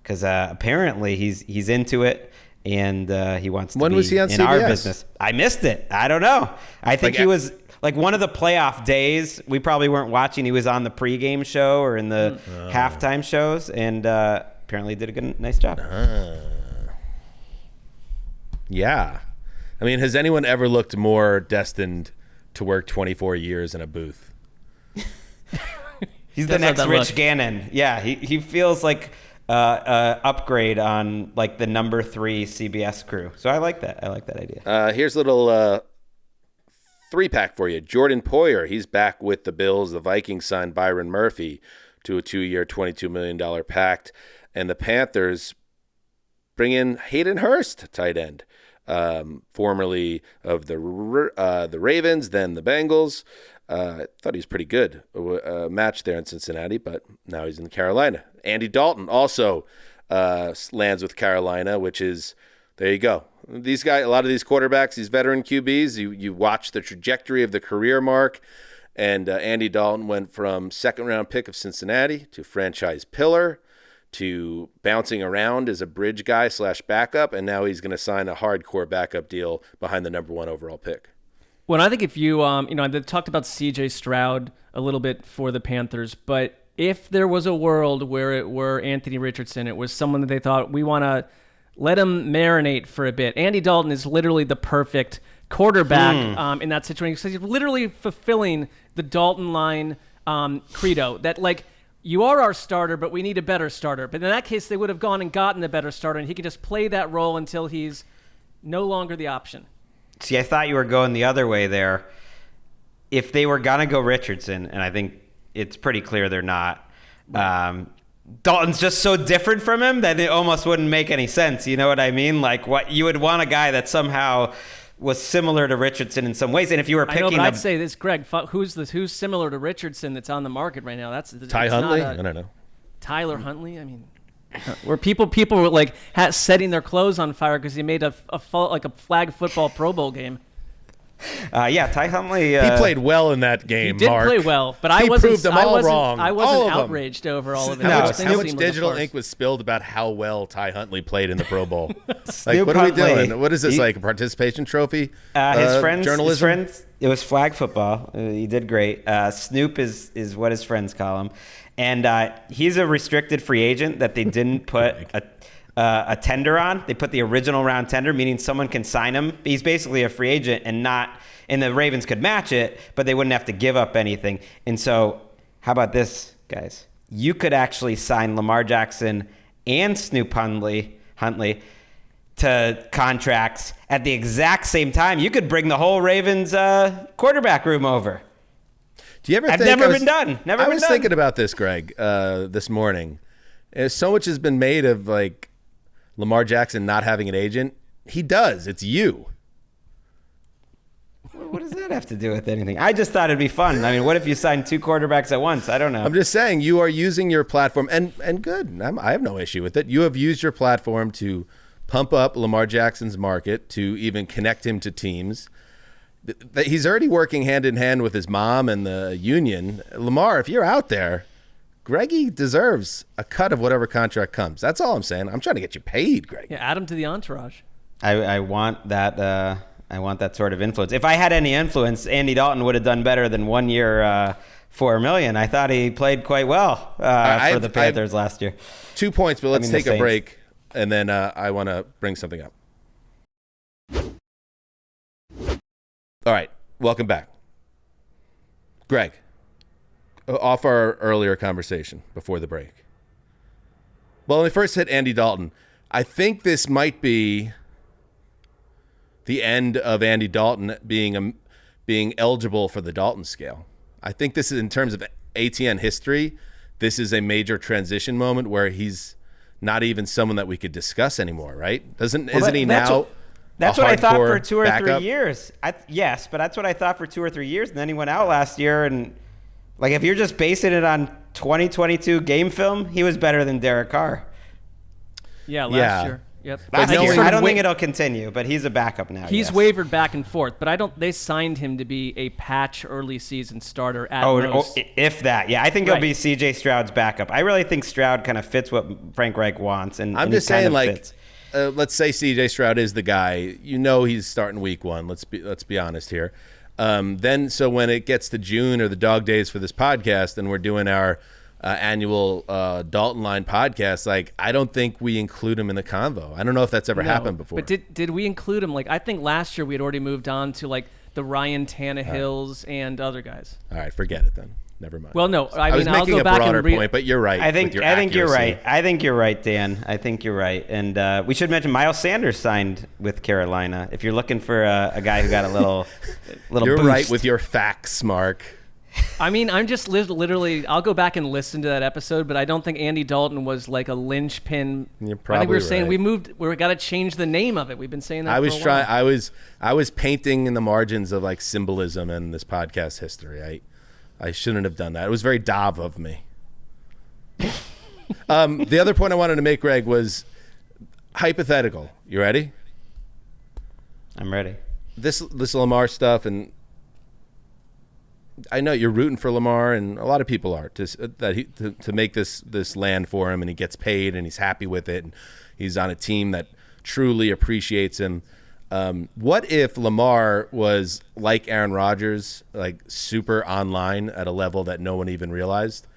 Because apparently he's into it. And he wants to when be was he on in CBS? Our business. I missed it. I don't know. I think he was... one of the playoff days, we probably weren't watching. He was on the pregame show or in the halftime shows, and apparently did a nice job. Yeah. I mean, has anyone ever looked more destined to work 24 years in a booth? He's the next Rich Gannon. Yeah, he feels like upgrade on the number 3 CBS crew. So I like that. I like that idea. Here's a little 3-pack for you. Jordan Poyer, he's back with the Bills. The Vikings signed Byron Murphy to a 2-year, $22 million pact. And the Panthers bring in Hayden Hurst, tight end. formerly of the Ravens, then the Bengals. I thought he was pretty good match there in Cincinnati, but now he's in Carolina. Andy Dalton also lands with Carolina, which is, there you go. These guys, a lot of these quarterbacks, these veteran QBs, you watch the trajectory of the career mark, and Andy Dalton went from second-round pick of Cincinnati to franchise pillar to bouncing around as a bridge guy / backup, and now he's going to sign a hardcore backup deal behind the number 1 overall pick. Well, I think if you, I talked about C.J. Stroud a little bit for the Panthers, but if there was a world where it were Anthony Richardson, it was someone that they thought, we want to let him marinate for a bit. Andy Dalton is literally the perfect quarterback in that situation. So he's literally fulfilling the Dalton line credo that, like, you are our starter, but we need a better starter. But in that case, they would have gone and gotten the better starter, and he could just play that role until he's no longer the option. See, I thought you were going the other way there. If they were going to go Richardson, and I think it's pretty clear they're not, Dalton's just so different from him that it almost wouldn't make any sense. You know what I mean? Like, what you would want a guy that somehow was similar to Richardson in some ways. And if you were picking, I know, but I'd say this, Greg. Who's similar to Richardson that's on the market right now? That's Ty Huntley. I don't know. Tyler Huntley. I mean, where people were like setting their clothes on fire because he made a flag football Pro Bowl game. Ty Huntley. He played well in that game. He did Mark. play well, but he proved them all wrong. I wasn't outraged over all of it. How much digital ink was spilled about how well Ty Huntley played in the Pro Bowl? Like, what are Huntley, we doing? What is this, like a participation trophy? His friends, journalism? It was flag football. He did great. Snoop is what his friends call him, and he's a restricted free agent that they didn't put a tender on. They put the original round tender, meaning someone can sign him. He's basically a free agent and the Ravens could match it, but they wouldn't have to give up anything. And so how about this, guys? You could actually sign Lamar Jackson and Snoop Huntley to contracts at the exact same time. You could bring the whole Ravens quarterback room over. Do you ever think never been done. I was thinking about this, Greg, this morning. So much has been made of like Lamar Jackson not having an agent. He does. It's you. What does that have to do with anything? I just thought it'd be fun. I mean, what if you signed two quarterbacks at once? I don't know. I'm just saying you are using your platform, and good. I have no issue with it. You have used your platform to pump up Lamar Jackson's market, to even connect him to teams. He's already working hand in hand with his mom and the union. Lamar, if you're out there, Greggy deserves a cut of whatever contract comes. That's all I'm saying. I'm trying to get you paid, Greg. Yeah, add him to the entourage. I want that. I want that sort of influence. If I had any influence, Andy Dalton would have done better than 1 year, $4 million. I thought he played quite well for the Panthers last year. 2 points, but let's take a break, and then I want to bring something up. All right, welcome back. Greg, off our earlier conversation before the break. Well, when we first hit Andy Dalton, I think this might be the end of Andy Dalton being eligible for the Dalton scale. I think this is, in terms of ATN history, this is a major transition moment where he's not even someone that we could discuss anymore, right? Isn't he now? That's what I thought for 2 or 3 backup? years. Yes, but that's what I thought for 2 or 3 years, and then he went out last year. And like, if you're just basing it on 2022 game film, he was better than Derek Carr. Yeah, last year. Yep. I don't think it'll continue, but he's a backup now. He's wavered back and forth, but they signed him to be a patch early season starter at most. If that. Yeah, I think he'll be CJ Stroud's backup. I really think Stroud kind of fits what Frank Reich wants, and I'm just saying, like, let's say CJ Stroud is the guy. You know he's starting week 1. Let's be honest here. Then so when it gets to June or the dog days for this podcast, and we're doing our annual Dalton Line podcast, like, I don't think we include him in the convo. I don't know if that's ever happened before. But did we include him? Like, I think last year we had already moved on to like the Ryan Tannehills and other guys. All right, forget it then. Never mind. Well, no, I was mean, making I'll go a back broader and point, but you're right. I think you're right. I think you're right, Dan. I think you're right. And we should mention Miles Sanders signed with Carolina. If you're looking for a guy who got a little you're boost. right with your facts, Mark. I mean, I'm just literally. I'll go back and listen to that episode, but I don't think Andy Dalton was like a linchpin. You're probably I think we were saying right. we got to change the name of it. We've been saying that. I was painting in the margins of like symbolism in this podcast history. I shouldn't have done that. It was very Dov of me. The other point I wanted to make, Greg, was hypothetical. You ready? I'm ready. This Lamar stuff, and I know you're rooting for Lamar, and a lot of people are to make this land for him, and he gets paid, and he's happy with it, and he's on a team that truly appreciates him. What if Lamar was like Aaron Rodgers, like super online at a level that no one even realized,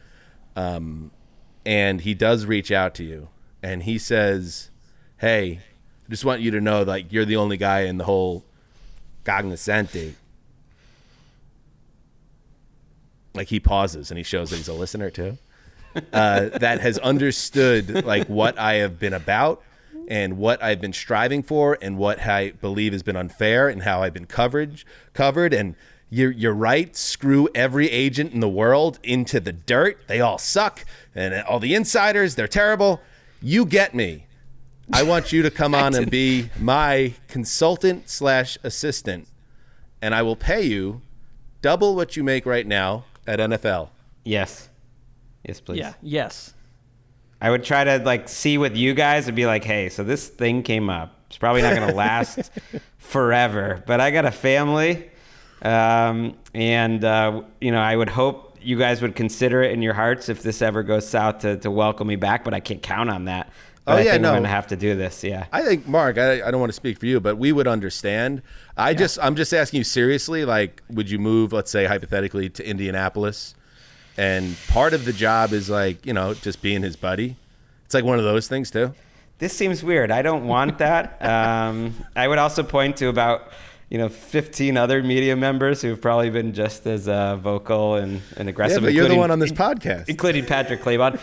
and he does reach out to you, and he says, "Hey, I just want you to know, like, you're the only guy in the whole cognoscenti." Like, he pauses and he shows that he's a listener too, that has understood like what I have been about and what I've been striving for and what I believe has been unfair and how I've been covered. And you're right. Screw every agent in the world into the dirt. They all suck. And all the insiders, they're terrible. You get me. I want you to come on and be my consultant / assistant, and I will pay you double what you make right now at NFL. Yes, please. Yeah. Yes. I would try to like see with you guys and be like, hey, so this thing came up. It's probably not going to last forever, but I got a family, and I would hope you guys would consider it in your hearts if this ever goes south to welcome me back. But I can't count on that. But I think I'm going to have to do this. Yeah. I think, Mark, I don't want to speak for you, but we would understand. I'm just asking you seriously, like, would you move, let's say, hypothetically, to Indianapolis? And part of the job is like, just being his buddy. It's like one of those things too. This seems weird. I don't want that. I would also point to about, 15 other media members who've probably been just as vocal and aggressive. Yeah, but you're the one on this podcast. Including Patrick Claybon.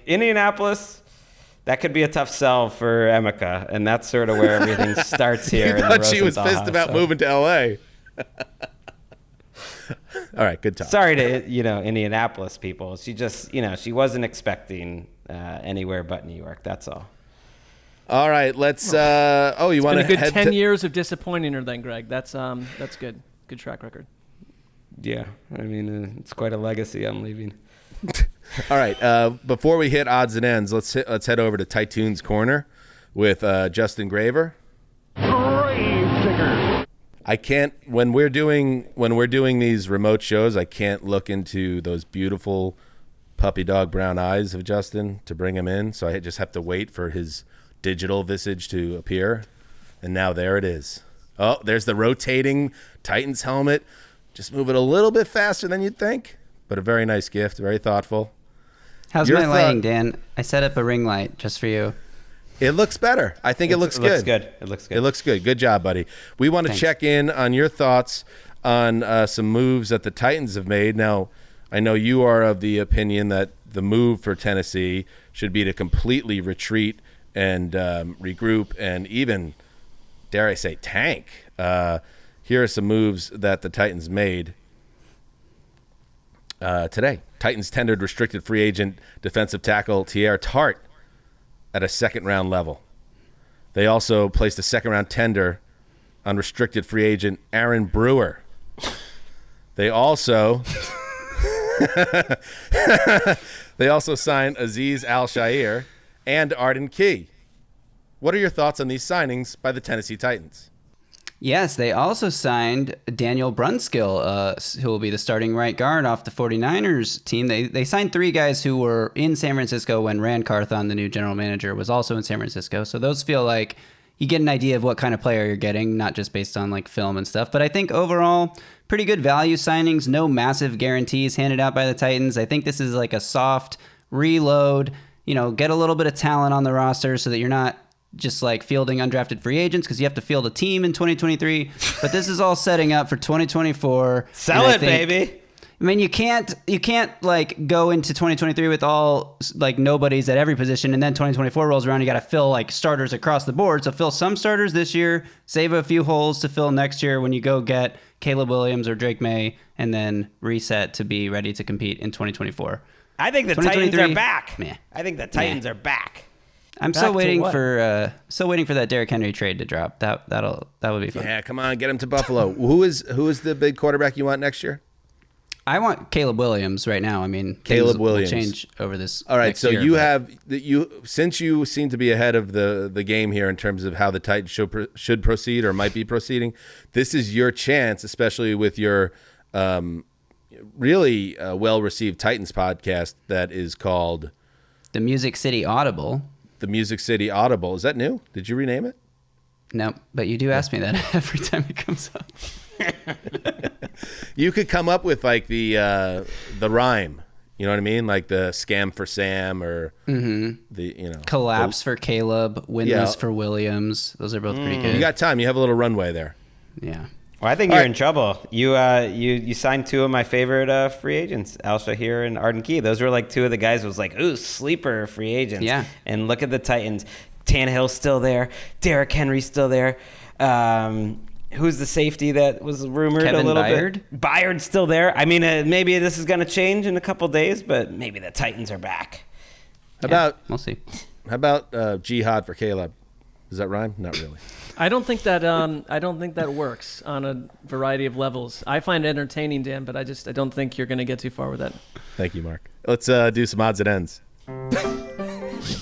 Indianapolis, that could be a tough sell for Emeka, and that's sort of where everything starts here. You thought she was pissed about moving to L.A. All right, good talk. Sorry to Indianapolis people. She just she wasn't expecting anywhere but New York. That's all. All right, let's. You want to head 10 years of disappointing her, then, Greg. That's good. Good track record. Yeah, I mean it's quite a legacy I'm leaving. All right. Before we hit odds and ends, let's head over to Tytoon's Corner with Justin Graver. I can't when we're doing these remote shows. I can't look into those beautiful puppy dog brown eyes of Justin to bring him in. So I just have to wait for his digital visage to appear. And now there it is. Oh, there's the rotating Titans helmet. Just move it a little bit faster than you'd think. But a very nice gift, very thoughtful. How's my lighting, Dan? I set up a ring light just for you. It looks better. I think it looks good. It looks good. Good job, buddy. We want to check in on your thoughts on some moves that the Titans have made. Now, I know you are of the opinion that the move for Tennessee should be to completely retreat and regroup and even, dare I say, tank. Here are some moves that the Titans made today. Titans tendered restricted free agent defensive tackle Teair Tart at a second-round level. They also placed a second-round tender on restricted free agent Aaron Brewer. They also signed Azeez Al-Shaair and Arden Key. What are your thoughts on these signings by the Tennessee Titans? Yes, they also signed Daniel Brunskill, who will be the starting right guard off the 49ers team. They signed 3 guys who were in San Francisco when Rand Carthon, the new general manager, was also in San Francisco. So those feel like you get an idea of what kind of player you're getting, not just based on like film and stuff. But I think overall, pretty good value signings, no massive guarantees handed out by the Titans. I think this is like a soft reload, get a little bit of talent on the roster so that you're not just like fielding undrafted free agents, because you have to field a team in 2023. But this is all setting up for 2024. Sell it, baby. I mean, you can't like go into 2023 with all like nobodies at every position, and then 2024 rolls around. You got to fill like starters across the board. So fill some starters this year, save a few holes to fill next year when you go get Caleb Williams or Drake May, and then reset to be ready to compete in 2024. I think the Titans are back. Meh. I think the Titans are back. I'm still waiting for that Derrick Henry trade to drop. That would be fun. Yeah, come on, get him to Buffalo. Who is the big quarterback you want next year? I want Caleb Williams right now. I mean, Caleb Williams will change over this. All right, next so year, since you seem to be ahead of the game here in terms of how the Titans should proceed or might be proceeding, this is your chance, especially with your really well-received Titans podcast that is called the Music City Audible. The Music City Audible. Is that new? Did you rename it? No, but you do ask me that every time it comes up. You could come up with like the rhyme. You know what I mean? Like the scam for Sam or the collapse for Caleb, winless for Williams. Those are both pretty good. You got time. You have a little runway there. Yeah. Well, I think you're in trouble. You signed two of my favorite free agents, Al Shahir and Arden Key. Those were like two of the guys who was like, ooh, sleeper free agents. Yeah. And look at the Titans. Tannehill's still there. Derrick Henry's still there. Who's the safety that was rumored Kevin a little Byard? bit? Byard's still there. I mean, maybe this is going to change in a couple days, but maybe the Titans are back. We'll see. How about Jihad for Caleb? Does that rhyme? Not really. I don't think that works on a variety of levels. I find it entertaining, Dan, but I don't think you're going to get too far with that. Thank you, Mark. Let's do some odds and ends.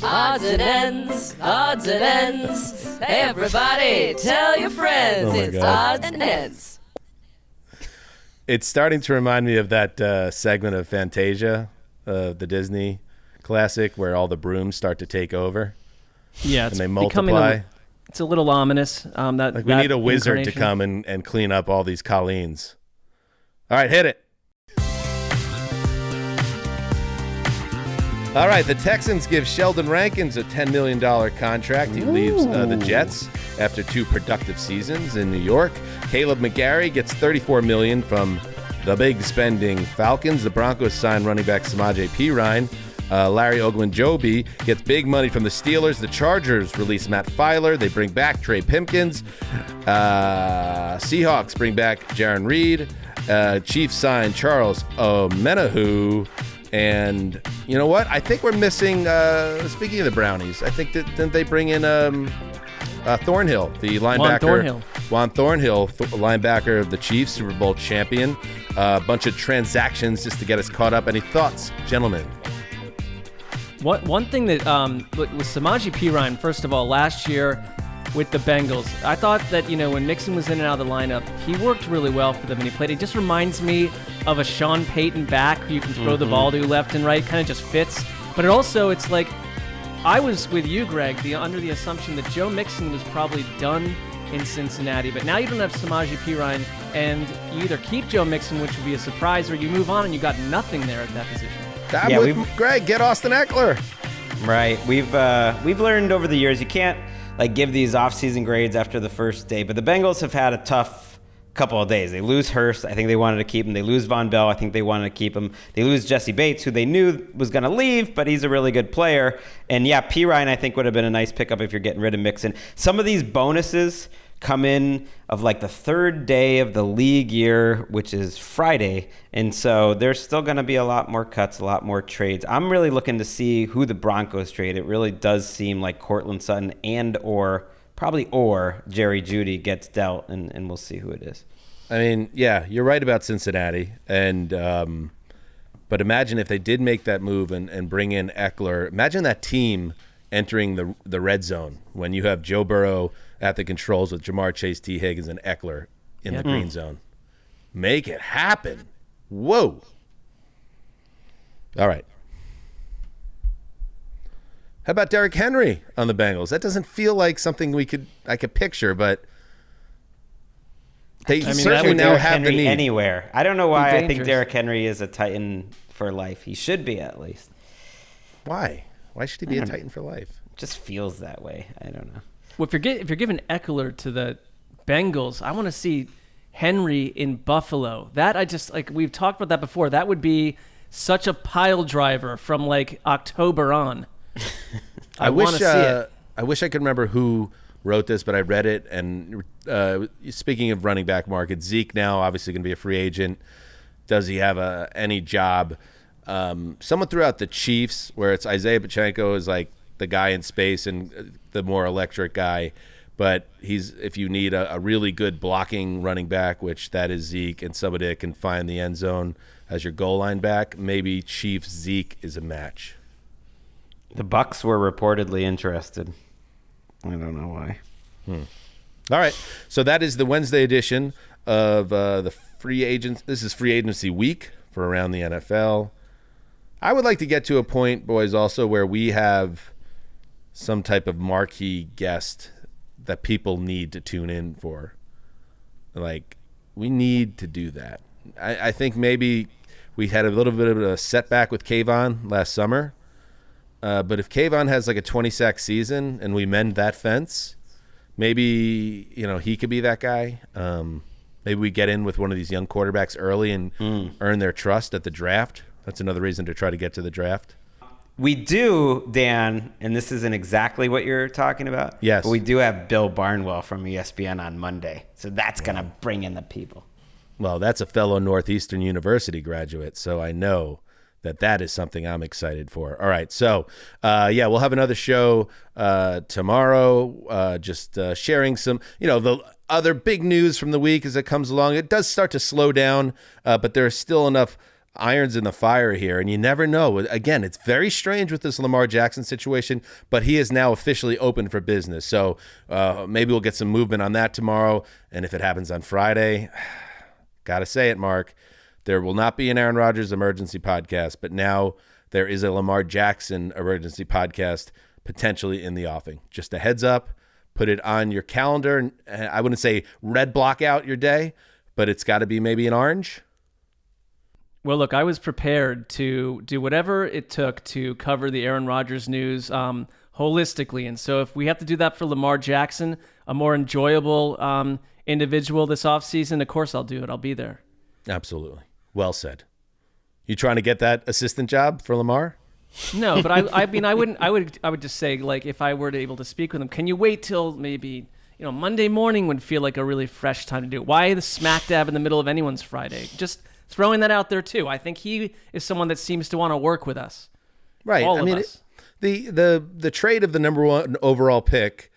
Odds and ends, odds and ends. Everybody, tell your friends it's God. odds and ends. It's starting to remind me of that segment of Fantasia, the Disney classic, where all the brooms start to take over. Yeah, and they multiply. It's a little ominous. We need a wizard to come and clean up all these Colleens. All right, hit it. All right, the Texans give Sheldon Rankins a $10 million contract. He leaves the Jets after 2 productive seasons in New York. Caleb McGarry gets $34 million from the big spending Falcons. The Broncos sign running back Samaje Perine. Larry Ogunjobi gets big money from the Steelers. The Chargers release Matt Filer. They bring back Trey Pipkins. Seahawks bring back Jaron Reed. Chiefs sign Charles Omenihu. And you know what? I think we're missing, speaking of the Brownies, I think didn't they bring in Thornhill, the linebacker? Juan Thornhill, linebacker of the Chiefs, Super Bowl champion. A bunch of transactions just to get us caught up. Any thoughts, gentlemen? One thing that with Samaje Perine, first of all, last year with the Bengals, I thought that when Mixon was in and out of the lineup, he worked really well for them and he played. It just reminds me of a Sean Payton back who you can throw the ball to left and right, kind of just fits. But it's like I was with you, Greg, under the assumption that Joe Mixon was probably done in Cincinnati, but now you don't have Samaje Perine, and you either keep Joe Mixon, which would be a surprise, or you move on and you got nothing there at that position. Greg, get Austin Eckler. Right. We've learned over the years you can't give these off-season grades after the first day, but the Bengals have had a tough couple of days. They lose Hurst. I think they wanted to keep him. They lose Von Bell. I think they wanted to keep him. They lose Jesse Bates, who they knew was going to leave, but he's a really good player. And Perine, I think, would have been a nice pickup if you're getting rid of Mixon. Some of these bonuses come in of the third day of the league year, which is Friday. And so there's still going to be a lot more cuts, a lot more trades. I'm really looking to see who the Broncos trade. It really does seem like Cortland Sutton or Jerry Jeudy gets dealt, and we'll see who it is. I mean, yeah, you're right about Cincinnati. And but imagine if they did make that move and bring in Eckler. Imagine that team entering the red zone when you have Joe Burrow at the controls with Jamar Chase, T. Higgins, and Eckler in the green zone. Make it happen. Whoa. All right. How about Derrick Henry on the Bengals? That doesn't feel like something I could picture, but they certainly now have the need. Anywhere. I don't know why I think Derrick Henry is a Titan for life. He should be, at least. Why? Why should he be a Titan for life? It just feels that way. I don't know. Well, if you're giving Eckler to the Bengals, I want to see Henry in Buffalo. That I just like. We've talked about that before. That would be such a pile driver from like October on. I want to see it. I wish I could remember who wrote this, but I read it. And speaking of running back market, Zeke now obviously going to be a free agent. Does he have any job? Someone threw out the Chiefs, where it's Isaiah Pacheco is like the guy in space and the more electric guy. But if you need a really good blocking running back, which that is Zeke, and somebody that can find the end zone as your goal line back, maybe Chiefs Zeke is a match. The Bucs were reportedly interested. I don't know why. All right, so that is the Wednesday edition of the free agents. This is free agency week for around the NFL. I would like to get to a point, boys, also where we have some type of marquee guest that people need to tune in for. Like, we need to do that. I think maybe we had a little bit of a setback with Kayvon last summer. But if Kayvon has like a 20-sack season and we mend that fence, maybe, he could be that guy. Maybe we get in with one of these young quarterbacks early and earn their trust at the draft. That's another reason to try to get to the draft. We do, Dan, and this isn't exactly what you're talking about. Yes. But we do have Bill Barnwell from ESPN on Monday. So that's going to bring in the people. Well, that's a fellow Northeastern University graduate, so I know that is something I'm excited for. All right, so, we'll have another show tomorrow, just sharing some, the other big news from the week as it comes along. It does start to slow down, but there's still enough irons in the fire here, and you never know. Again, it's very strange with this Lamar Jackson situation, but he is now officially open for business. So maybe we'll get some movement on that tomorrow, and if it happens on Friday, gotta say it, Mark, there will not be an Aaron Rodgers emergency podcast, but now there is a Lamar Jackson emergency podcast potentially in the offing. Just a heads up, put it on your calendar. I wouldn't say red block out your day, but it's got to be maybe an orange. Well, look, I was prepared to do whatever it took to cover the Aaron Rodgers news holistically. And so if we have to do that for Lamar Jackson, a more enjoyable individual this offseason, of course I'll do it. I'll be there. Absolutely. Well said. You trying to get that assistant job for Lamar? No, but I mean, I would just say, like, if I were able to speak with him, can you wait till maybe, Monday morning would feel like a really fresh time to do it. Why the smack dab in the middle of anyone's Friday? Just throwing that out there too. I think he is someone that seems to want to work with us. Right. All of us. The trade of the number 1 overall pick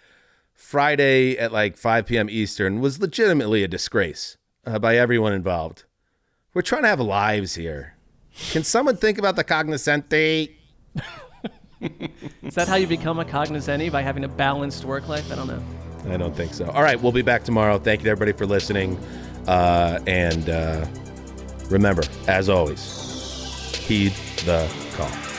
Friday at like 5 p.m. Eastern was legitimately a disgrace by everyone involved. We're trying to have lives here. Can someone think about the cognoscente? Is that how you become a cognoscente, by having a balanced work life? I don't know. I don't think so. All right, we'll be back tomorrow. Thank you to everybody for listening. And remember, as always, heed the call.